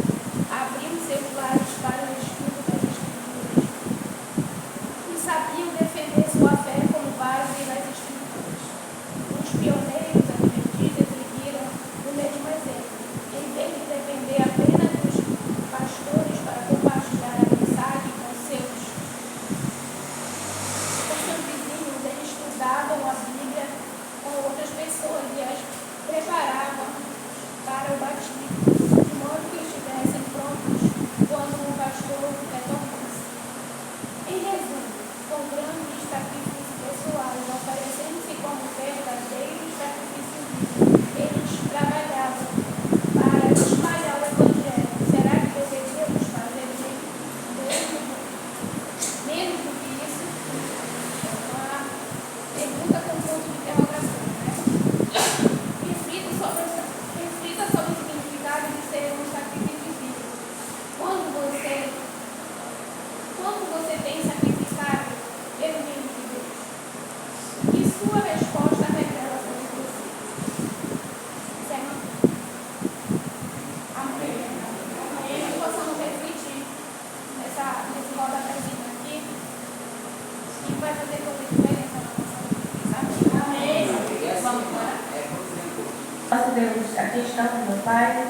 abriam celulares para o estudo das escrituras e sabiam defender sua fé como base nas escrituras. Os pioneiros adventistas seguiram o mesmo exemplo. Em vez de depender apenas dos pastores para compartilhar a mensagem com seus vizinhos, eles estudavam a Bíblia com outras pessoas e as preparavam para o batismo, de modo que estivessem prontos quando o pastor retornasse. Em resumo, com grandes sacrifícios pessoais, oferecendo-se como verdadeiros sacrifícios vivos, eles trabalhavam para espalhar o Evangelho. Será que deveríamos fazer menos do que isso? É uma pergunta com ponto de interrogação, né? Reflita sobre o significado de ser um sacrifício vivo. Quando você tem sacrificado pelo reino de Deus? E sua resposta revela sobre você. Certo? Amém. Que possamos refletir nesse rodapezinho aqui e vai fazer toda a diferença na nossa vida. Amém. Vamos embora? Nosso Deus, aqui estamos, meu Pai,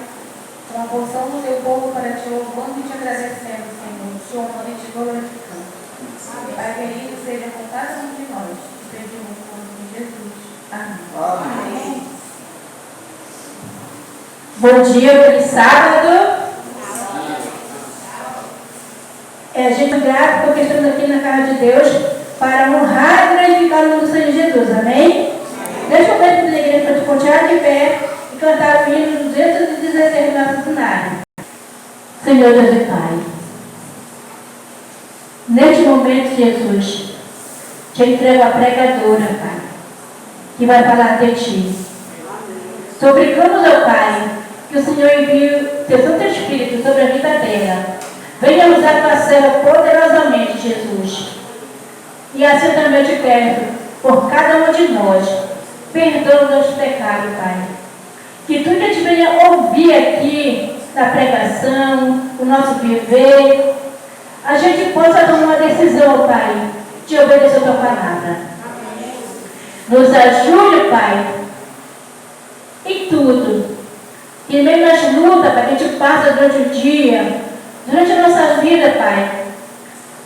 com a porção do teu povo para te louvando e te agradecendo, Senhor, te honrando e te glorificando. Pai querido, seja com cada um de nós, te pedimos no nome de Jesus. Amém. Bom dia, feliz sábado. A gente é grato porque estamos aqui na casa de Deus para honrar e glorificar o nome do Senhor Jesus. Amém? Deixa eu ver na igreja para te continuar de pé e cantar o hino 216 do nosso cenário. Senhor Deus e Pai, neste momento, Jesus, te entrego a pregadora, Pai, que vai falar de Ti. Suplicamos, ó Pai, que o Senhor envie o Teu Santo Espírito sobre a vida dela. Venha usar tua serva poderosamente, Jesus. E assim também te peço, por cada um de nós, perdoa os nossos pecados, Pai. Que tudo que a gente venha ouvir aqui na pregação, o nosso viver, a gente possa tomar uma decisão, Pai, de obedecer a tua palavra. Nos ajude, Pai, em tudo. E mesmo nas lutas, Pai, que a gente passa durante o dia, durante a nossa vida, Pai,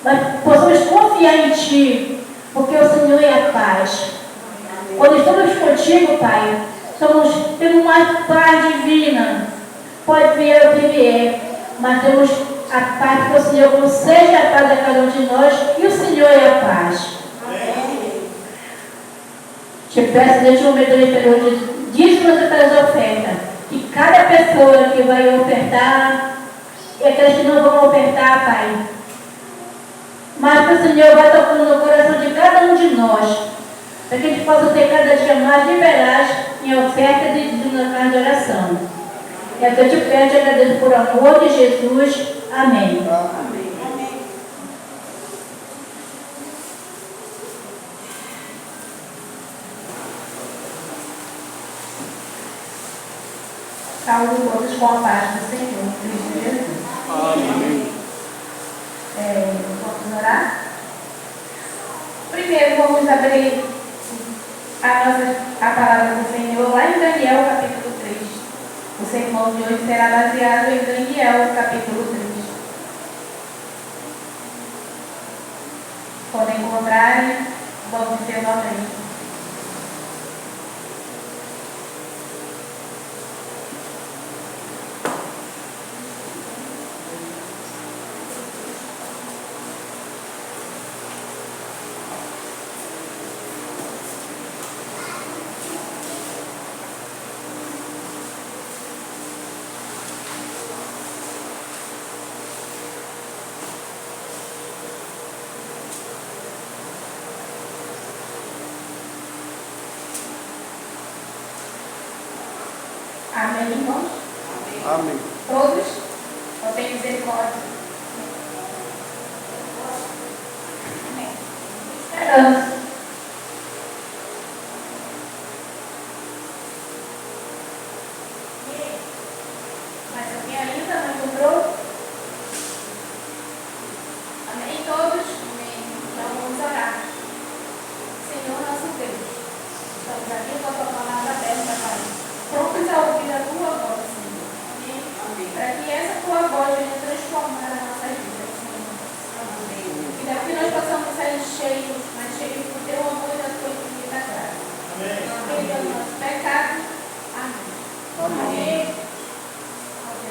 mas possamos confiar em Ti, porque o Senhor é a paz. Quando estamos contigo, Pai, temos uma paz divina. Pode vir o que vier, mas temos a paz que o Senhor concede a paz a cada um de nós, e o Senhor é a paz. Te peço neste momento, Senhor, dízimos e pelas ofertas, que cada pessoa que vai ofertar, e aqueles que não vão ofertar, Pai, mas que o Senhor vai tocando no coração de cada um de nós, para que a gente possa ter cada dia mais liberais em oferta de dízimo na casa de oração. E aqui eu te peço e agradeço por amor de Jesus. Amém. Saúde todos com a paz do Senhor, Cristo Jesus. Amém. Vamos orar? Primeiro vamos abrir a palavra do Senhor lá em Daniel, capítulo 3. O sermão de hoje será baseado em Daniel, capítulo 3. Quando encontrarem, vamos ter uma vez. Amém, irmãos? Amém. Todos? Ou tem misericórdia? Amém. Esperança. ainda não encontrou? Amém? Todos? Amém. Então vamos orar. Senhor nosso Deus, estamos aqui com a tua palavra aberta, Pai. Prontos a ouvir a tua voz, Senhor. Amém? Amém. Para que essa tua voz venha transformar a nossa vida, Senhor. Amém. E daqui nós possamos sair cheios, mas cheios do teu amor e da tua infinita graça. Amém. Perdoa o nosso pecado. Amém. Amém.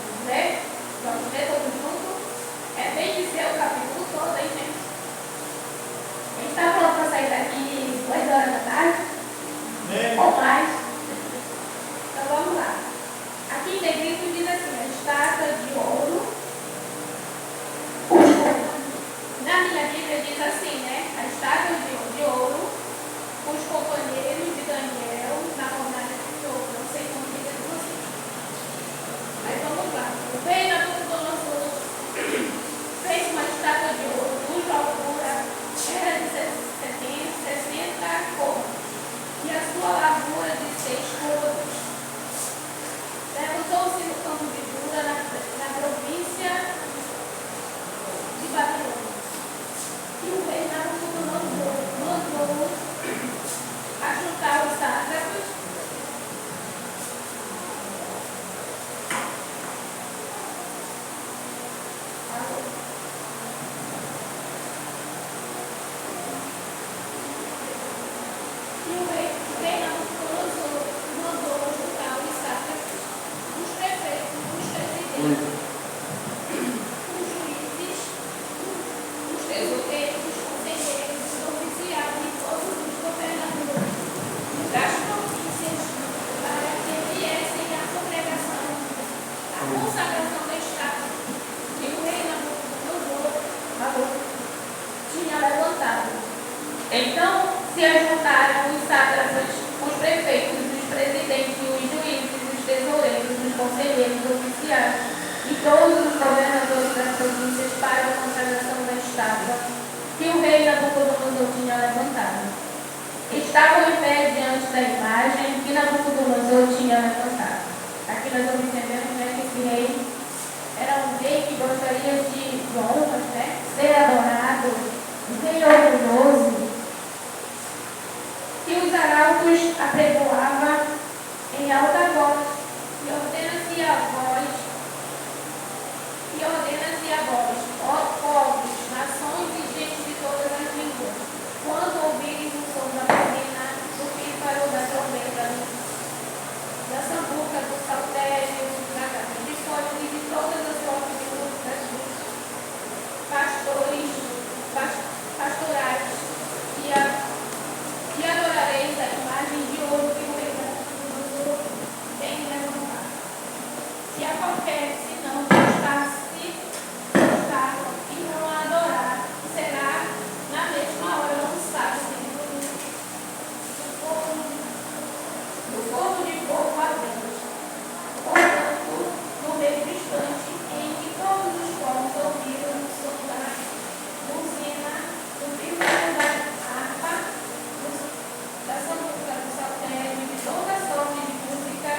Vamos ler? Vamos ler todo mundo? É bem dizer o capítulo todo, hein, gente? A gente está pronto para sair daqui 2 horas da tarde? Ou mais? Então vamos lá. Aqui em negrito diz assim: a estátua de ouro. Na minha Bíblia diz assim, né? A estátua de ouro, os companheiros de Daniel na fornalha de ouro. Não sei como diz assim. Mas vamos lá. O rei Nabucodonosor fez uma estátua de ouro cuja altura era de 60 côvados e a sua largura de 6 côvados. Levantou-se no campo de Judá, na província de Babilônia. E o rei Nabucodonosor mandou ajuntar os sátrapas, então se ajuntaram os sátrapas, os prefeitos, os presidentes, os juízes, os tesoureiros, os conselheiros, os oficiais e todos os governadores das províncias para a consagração da estátua que o rei Nabucodonosor tinha levantado. Estavam em pé diante da imagem que Nabucodonosor tinha levantado. Aqui nós observamos, né, que esse rei era um rei que gostaria de honras, né, ser adorado, um rei orgulhoso, que os arautos apregoava em alta voz, e ordena-se a vós, ó povos, nações e gente de todas as línguas, quando ouvires o som da buzina, do pífaro, da trombeta, da sambuca, do saltério, da garra de folhas e de todas as sortes de músicas pastorais, e adorareis a imagem de ouro que o rei Nabucodonosor tem levantado. Se a qualquer se não gostasse e não a adorar, será na mesma hora lançado do forno de fogo ardente. Portanto, no mesmo instante em que todos os povos ouviram o som da buzina, do pífaro, da harpa, da sambuca, do saltério e de toda sorte de música,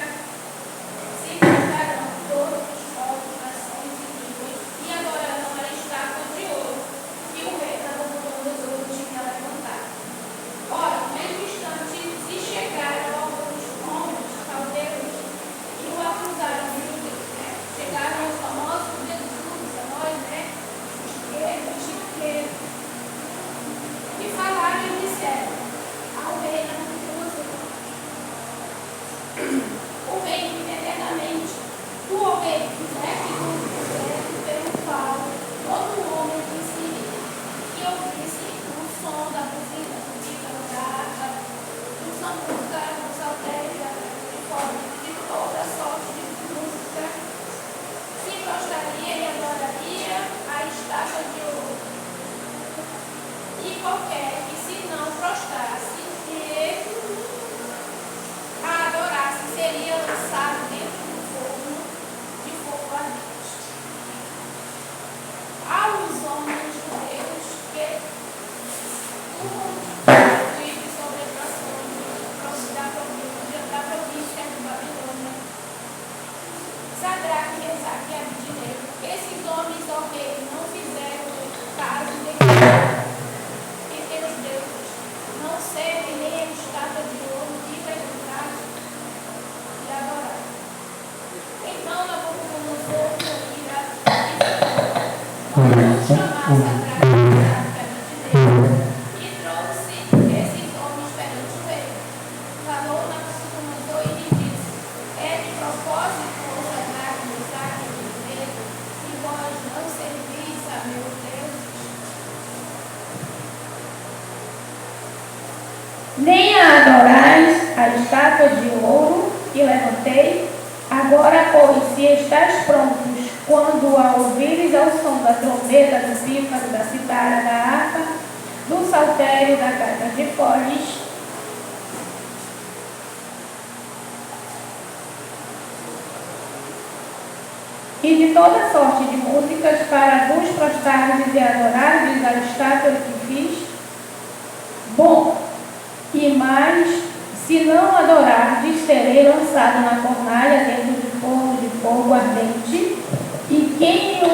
se prostrarão todos os povos, nações e línguas e adorarão a estátua de ouro que o rei Nabucodonosor tinha levantado. Ora, no mesmo instante se chegaram alguns homens caldeus e o acusaram de judeu, né? Chegaram os famosos Jesus, a nós, né? Os chiqueiros, e falaram e disseram ao rei Nabucodonosor: o rei eternamente, tu, ó rei, fizeste o decreto pelo qual todo homem de Síria que ouvisse o som da buzina, do pífaro, da harpa, do sambuca, do saltério, da de fora, de toda sorte de música, se prostraria e adoraria a estátua de ouro. E qualquer que se não prostrasse e a adorasse seria lançado dentro do forno de fogo ardente. Aos homens judeus que vive sobre as nações da província de Babilônia, Sadraque, Mesaque Sadraque e Abednego, esses homens, ok, não fizeram caso de Deus, e teus deuses não servem nem a estátua de ouro de levantar e adorar. Então Nabucodonosor com ira mandou chamar Sadraque, Mesaque e Abednego e trouxe esses homens perante o rei. Falou Nabucodonosor e lhe disse: é de propósito, ó Sadraque, Mesaque e Abednego, que vós não servis a meus deuses? Nem a adorais a estátua de ouro que levantei. Agora, pois, se estáis prontos, quando a ouvires ao som da trombeta, do pífaro, da citara, da harpa, do saltério, da gaita de foles, e de toda sorte de músicas, para vos prostrares e adorares a estátua que fiz, bom, e mais, se não adorardes, serei lançado na fornalha dentro de forno de fogo ardente. E quem é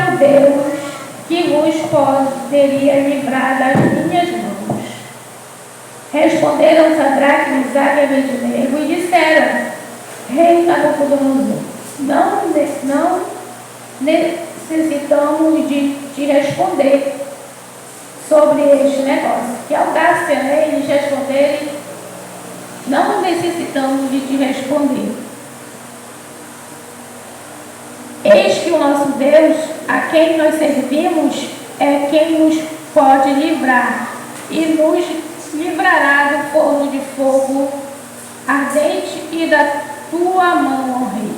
o Deus que vos poderia livrar das minhas mãos? Responderam Sadraque, Mesaque e Abednego e disseram: Rei Nabucodonosor, não necessitamos de te responder sobre este negócio. Que audácia, né? Eles responderem: não necessitamos de te responder. Eis que o nosso Deus, a quem nós servimos, é quem nos pode livrar e nos livrará do forno de fogo ardente e da tua mão, ó rei.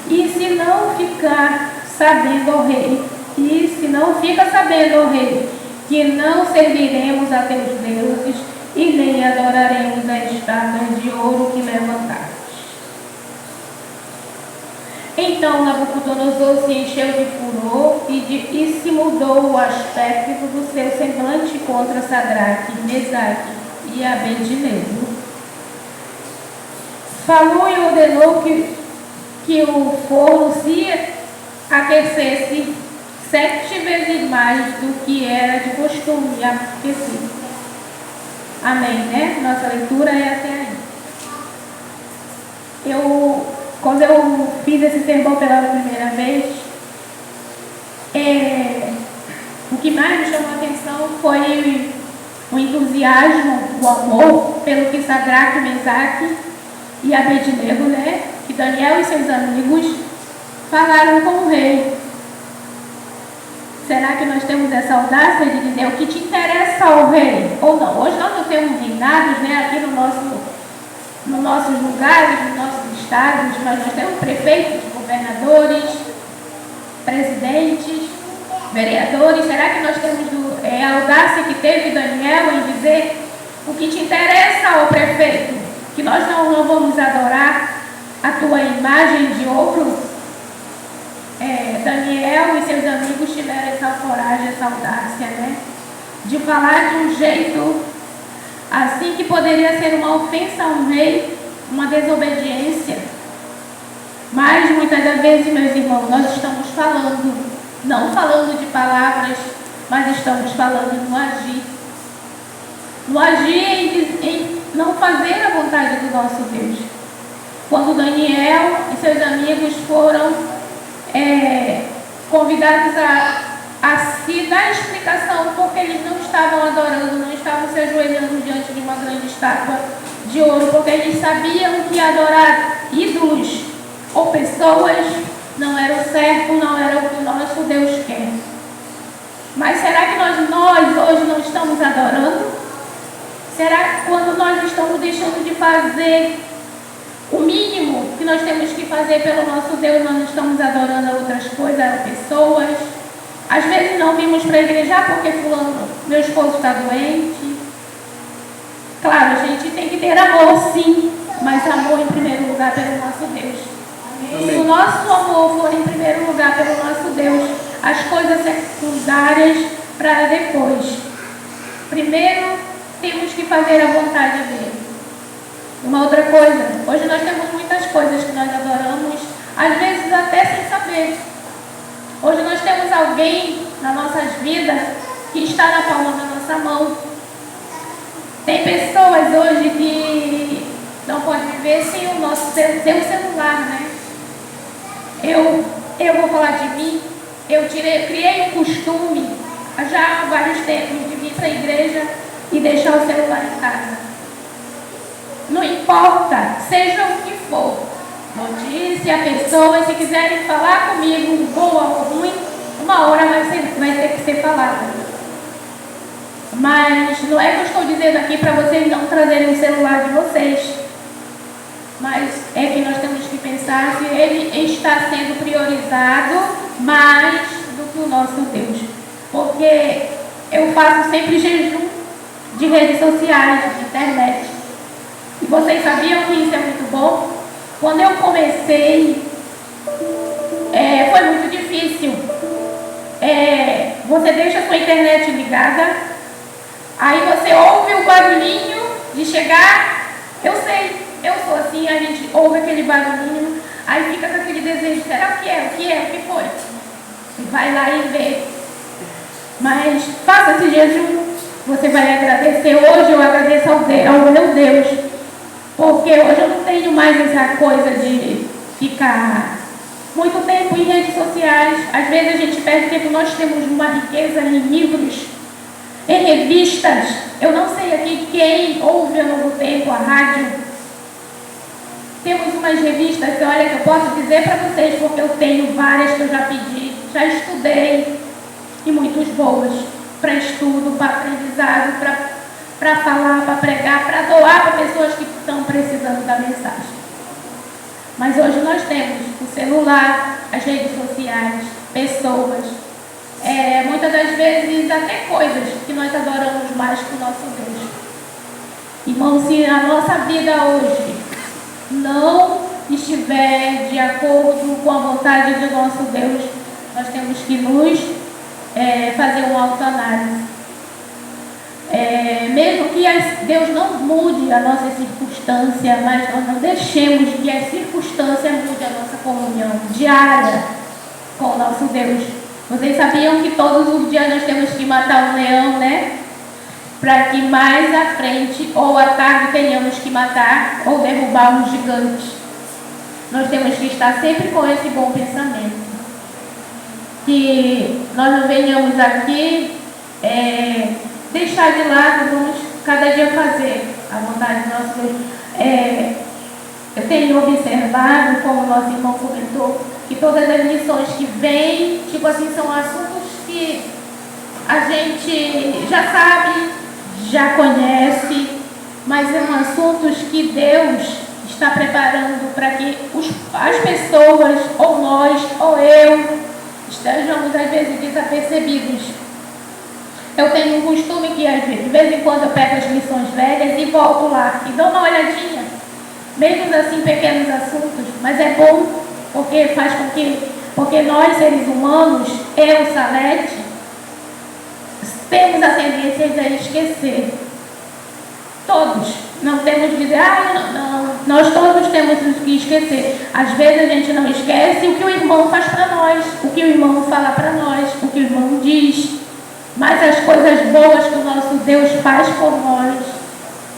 E se não ficar sabendo, ó rei, que não serviremos a teus deuses e nem adoraremos a estátua de ouro que levantaste. Então Nabucodonosor se encheu de furor e se mudou o aspecto do seu semblante contra Sadraque, Mesaque e Abednego. Falou e ordenou que o forno se aquecesse 7 vezes mais do que era de costume aquecido. Amém, né? Nossa leitura é até aí. Quando eu fiz esse sermão pela primeira vez, o que mais me chamou a atenção foi o entusiasmo, o amor pelo que Sadraque, Mesaque e Abednego, né? Que Daniel e seus amigos falaram com o rei. Será que nós temos essa audácia de dizer o que te interessa ao rei? Ou não? Hoje nós não temos reinados, né, aqui nos nossos lugares, nos nossos estados, mas nós temos prefeitos, governadores, presidentes, vereadores. Será que nós temos a audácia que teve Daniel em dizer o que te interessa ao prefeito? Que nós não vamos adorar a tua imagem de ouro? Daniel e seus amigos tiveram essa coragem, essa audácia, né? De falar de um jeito assim que poderia ser uma ofensa a um rei, uma desobediência. Mas muitas das vezes, meus irmãos, nós estamos falando, não falando de palavras, mas estamos falando no agir. No agir em não fazer a vontade do nosso Deus. Quando Daniel e seus amigos foram convidados a se dar explicação porque eles não estavam adorando, não estavam se ajoelhando diante de uma grande estátua de ouro, porque eles sabiam que adorar ídolos ou pessoas não era o certo, não era o que o nosso Deus quer. Mas será que nós hoje não estamos adorando? Será que quando nós estamos deixando de fazer o mínimo que nós temos que fazer pelo nosso Deus, nós não estamos adorando a outras coisas, a pessoas? Às vezes não vimos para a igreja porque fulano, meu esposo está doente. Claro, a gente tem que ter amor sim, mas amor em primeiro lugar pelo nosso Deus. Amém. Se o nosso amor for em primeiro lugar pelo nosso Deus, as coisas secundárias para depois. Primeiro temos que fazer a vontade dele. Uma outra coisa, hoje nós temos muitas coisas que nós adoramos, às vezes até sem saber. Hoje nós temos alguém nas nossas vidas que está na palma da nossa mão. Tem pessoas hoje que não podem viver sem o nosso celular, né? Eu vou falar de mim. Eu criei um costume, já há vários tempos, de vir para a igreja e deixar o celular em casa. Não importa, seja o que for, notícia, pessoas, se quiserem falar comigo, boa ou ruim, uma hora vai ter que ser falada. Mas não é que eu estou dizendo aqui para vocês não trazerem o celular de vocês. Mas é que nós temos que pensar se ele está sendo priorizado mais do que o nosso Deus. Porque eu faço sempre jejum de redes sociais, de internet. E vocês sabiam que isso é muito bom? Quando eu comecei, foi muito difícil. Você deixa a sua internet ligada, aí você ouve o barulhinho de chegar. Eu sei, eu sou assim, a gente ouve aquele barulhinho, aí fica com aquele desejo, será o que é? O que foi? E vai lá e vê. Mas faça esse jejum, você vai agradecer. Hoje eu agradeço ao meu Deus, porque hoje eu não tenho mais essa coisa de ficar muito tempo em redes sociais. Às vezes a gente perde tempo. Nós temos uma riqueza em livros, em revistas. Eu não sei aqui quem ouve ao longo tempo a rádio. Temos umas revistas, olha, que eu posso dizer para vocês, porque eu tenho várias que eu já pedi, já estudei, e muitas boas, para estudo, para aprendizado, para falar, para pregar, para doar para pessoas que estão precisando da mensagem. Mas hoje nós temos o celular, as redes sociais, pessoas, muitas das vezes até coisas que nós adoramos mais que o nosso Deus. Irmão, se a nossa vida hoje não estiver de acordo com a vontade do nosso Deus, nós temos que nos fazer uma autoanálise. Mesmo que Deus não mude a nossa circunstância, mas nós não deixemos que as circunstâncias mudem a nossa comunhão diária com o nosso Deus. Vocês sabiam que todos os dias nós temos que matar um leão, né? Para que mais à frente ou à tarde tenhamos que matar ou derrubar um gigante. Nós temos que estar sempre com esse bom pensamento. Que nós não venhamos aqui deixar de lado, vamos cada dia fazer a vontade do nosso Deus. Eu tenho observado, como o nosso irmão comentou, que todas as lições que vêm, tipo assim, são assuntos que a gente já sabe, já conhece, mas são assuntos que Deus está preparando para que as pessoas, ou nós, ou eu, estejamos às vezes desapercebidos. Eu tenho um costume que de vez em quando eu pego as lições velhas e volto lá e dou uma olhadinha, mesmo assim pequenos assuntos, mas é bom porque faz com que, porque nós seres humanos, eu, Salete, temos a tendência a esquecer. Todos. Não temos que dizer, não. Nós todos temos que esquecer. Às vezes a gente não esquece o que o irmão faz para nós, o que o irmão fala para nós, o que o irmão diz. Mas as coisas boas que o nosso Deus faz por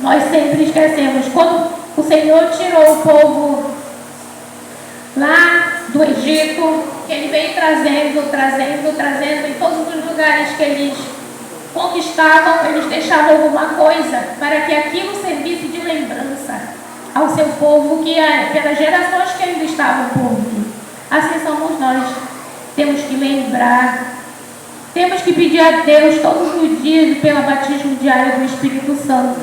nós sempre esquecemos. Quando o Senhor tirou o povo lá do Egito, que Ele veio trazendo em todos os lugares que eles conquistavam, eles deixavam alguma coisa para que aquilo servisse de lembrança ao seu povo, que pelas gerações que ainda estavam por vir. Assim somos nós. Temos que lembrar, temos que pedir a Deus todos os dias pelo batismo diário do Espírito Santo.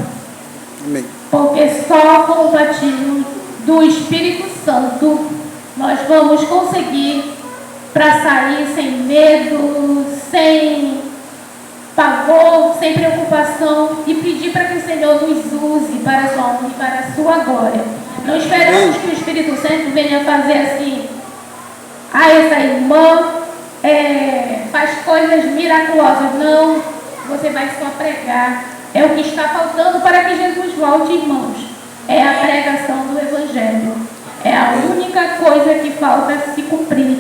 Amém. Porque só com o batismo do Espírito Santo nós vamos conseguir para sair sem medo, sem pavor, sem preocupação, e pedir para que o Senhor nos use para a sua honra e para a sua glória. Não esperamos que o Espírito Santo venha fazer assim, essa irmã faz coisas miraculosas. Não, você vai só pregar. É o que está faltando para que Jesus volte, irmãos. É a pregação do Evangelho. É a única coisa coisa que falta se cumprir.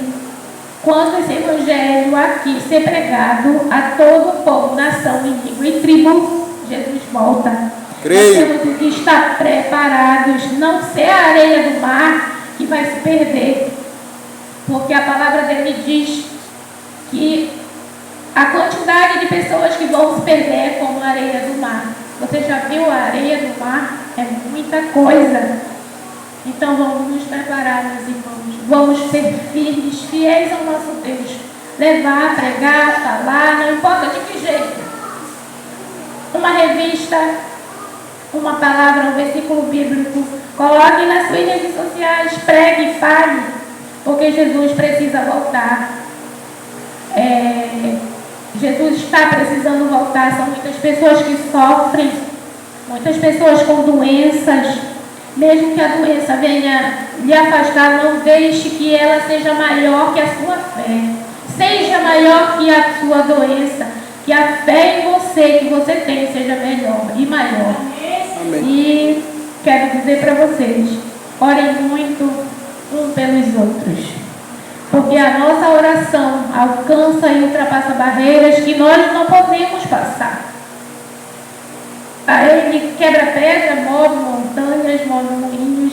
Quando esse evangelho aqui ser pregado a todo o povo, nação, língua e tribo, Jesus volta. Creio. Nós temos que estar preparados, não ser a areia do mar que vai se perder. Porque a palavra dele diz que a quantidade de pessoas que vão se perder é como a areia do mar. Você já viu a areia do mar? É muita coisa. Então vamos nos preparar, meus irmãos. Vamos ser firmes, fiéis ao nosso Deus. Levar, pregar, falar, não importa de que jeito. Uma revista, uma palavra, um versículo bíblico. Coloque nas suas redes sociais, pregue, fale. Porque Jesus precisa voltar. Jesus está precisando voltar. São muitas pessoas que sofrem, muitas pessoas com doenças. Mesmo que a doença venha lhe afastar, não deixe que ela seja maior que a sua fé. Seja maior que a sua doença. Que a fé em você, que você tem, seja melhor e maior. Amém. E quero dizer para vocês, orem muito um pelos outros. Porque a nossa oração alcança e ultrapassa barreiras que nós não podemos passar. Ele quebra pedra, move montanhas, move moinhos.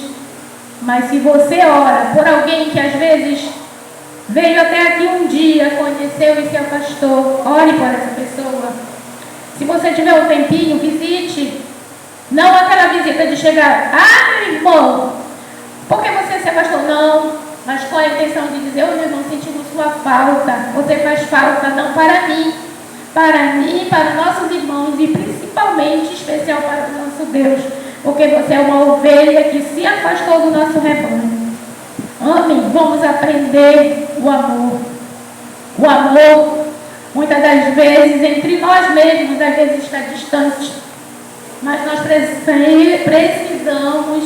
Mas se você ora por alguém que às vezes veio até aqui um dia, conheceu e se afastou, ore por essa pessoa. Se você tiver um tempinho, visite. Não aquela visita de chegar, meu irmão, por que você se afastou? Não, mas com a intenção de dizer, meu irmão, sentimos sua falta. Você faz falta não para mim, para nossos irmãos e principalmente, especial para o nosso Deus, porque você é uma ovelha que se afastou do nosso rebanho. Amém. Vamos aprender o amor. O amor, muitas das vezes, entre nós mesmos, às vezes está distante, mas nós precisamos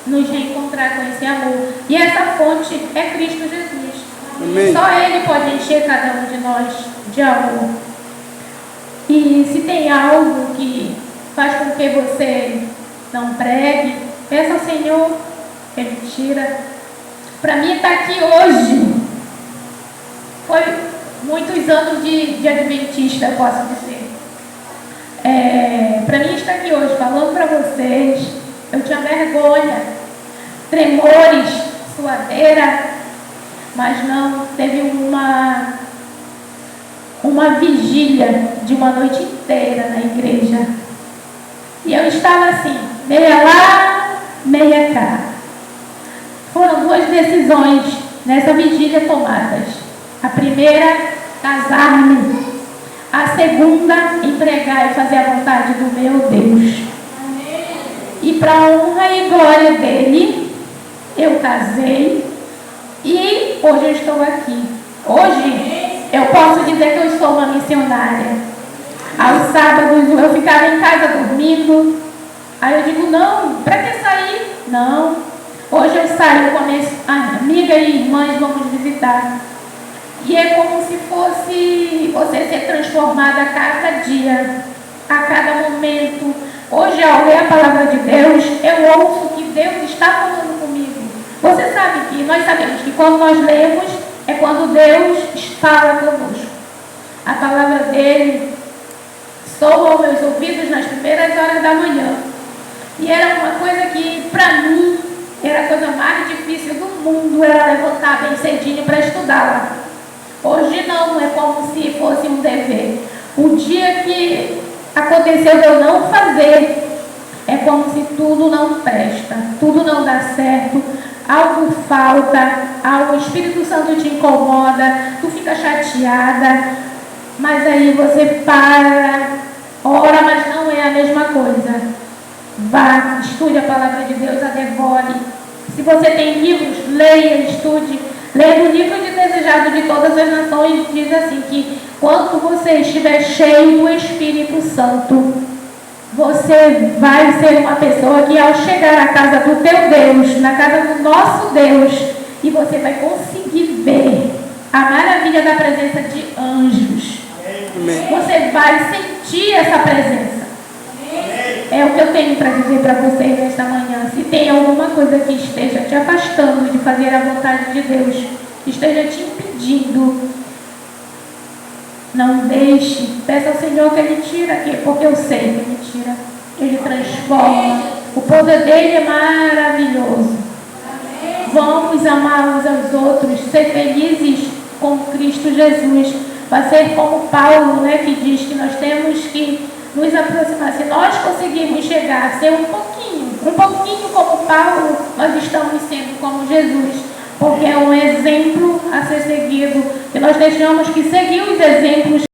nos reencontrar com esse amor. E essa fonte é Cristo Jesus. Amém. Só Ele pode encher cada um de nós de amor. E se tem algo que faz com que você não pregue, peça ao Senhor que Ele tira. Para mim estar aqui hoje foi muitos anos de adventista, eu posso dizer. Para mim estar aqui hoje falando para vocês, eu tinha vergonha, tremores, suadeira. Mas não, teve uma vigília de uma noite inteira na igreja. E eu estava assim, meia lá, meia cá. Foram duas decisões nessa vigília tomadas. A primeira, casar-me. A segunda, empregar e fazer a vontade do meu Deus. E para a honra e glória dele, eu casei. E hoje eu estou aqui. Hoje eu posso dizer que eu sou uma missionária. Aos sábados eu ficava em casa dormindo. Aí eu digo, não, para que sair? Não. Hoje eu saio com a minha amiga e irmãs, vamos visitar. E é como se fosse você ser transformada a cada dia, a cada momento. Hoje, ao ler a palavra de Deus, eu ouço que Deus está falando comigo. Você sabe que nós sabemos que quando nós lemos, é quando Deus fala conosco. A palavra dele soa aos meus ouvidos nas primeiras horas da manhã. E era uma coisa que, para mim, era a coisa mais difícil do mundo, era levantar bem cedinho para estudá-la. Hoje não, é como se fosse um dever. O dia que aconteceu de eu não fazer, é como se tudo não presta, tudo não dá certo, algo falta, o Espírito Santo te incomoda, tu fica chateada, mas aí você para, ora, mas não é a mesma coisa. Vá, estude a palavra de Deus, a devore. Se você tem livros, leia, estude. Leia o livro de Desejado de Todas as Nações, diz assim que quando você estiver cheio do Espírito Santo, você vai ser uma pessoa que ao chegar à casa do teu Deus, na casa do nosso Deus, e você vai conseguir ver a maravilha da presença de anjos. Amém. Você vai sentir essa presença. É o que eu tenho para dizer para vocês nesta manhã. Se tem alguma coisa que esteja te afastando de fazer a vontade de Deus, que esteja te impedindo, não deixe. Peça ao Senhor que Ele tira aqui, porque eu sei que Ele tira. Ele transforma. O poder dele é maravilhoso. Vamos amar uns aos outros, ser felizes com Cristo Jesus. Vai ser como Paulo, né, que diz que nós temos que nos aproximar. Se nós conseguirmos chegar a ser um pouquinho como Paulo, nós estamos sendo como Jesus, porque é um exemplo a ser seguido, que nós deixamos que seguir os exemplos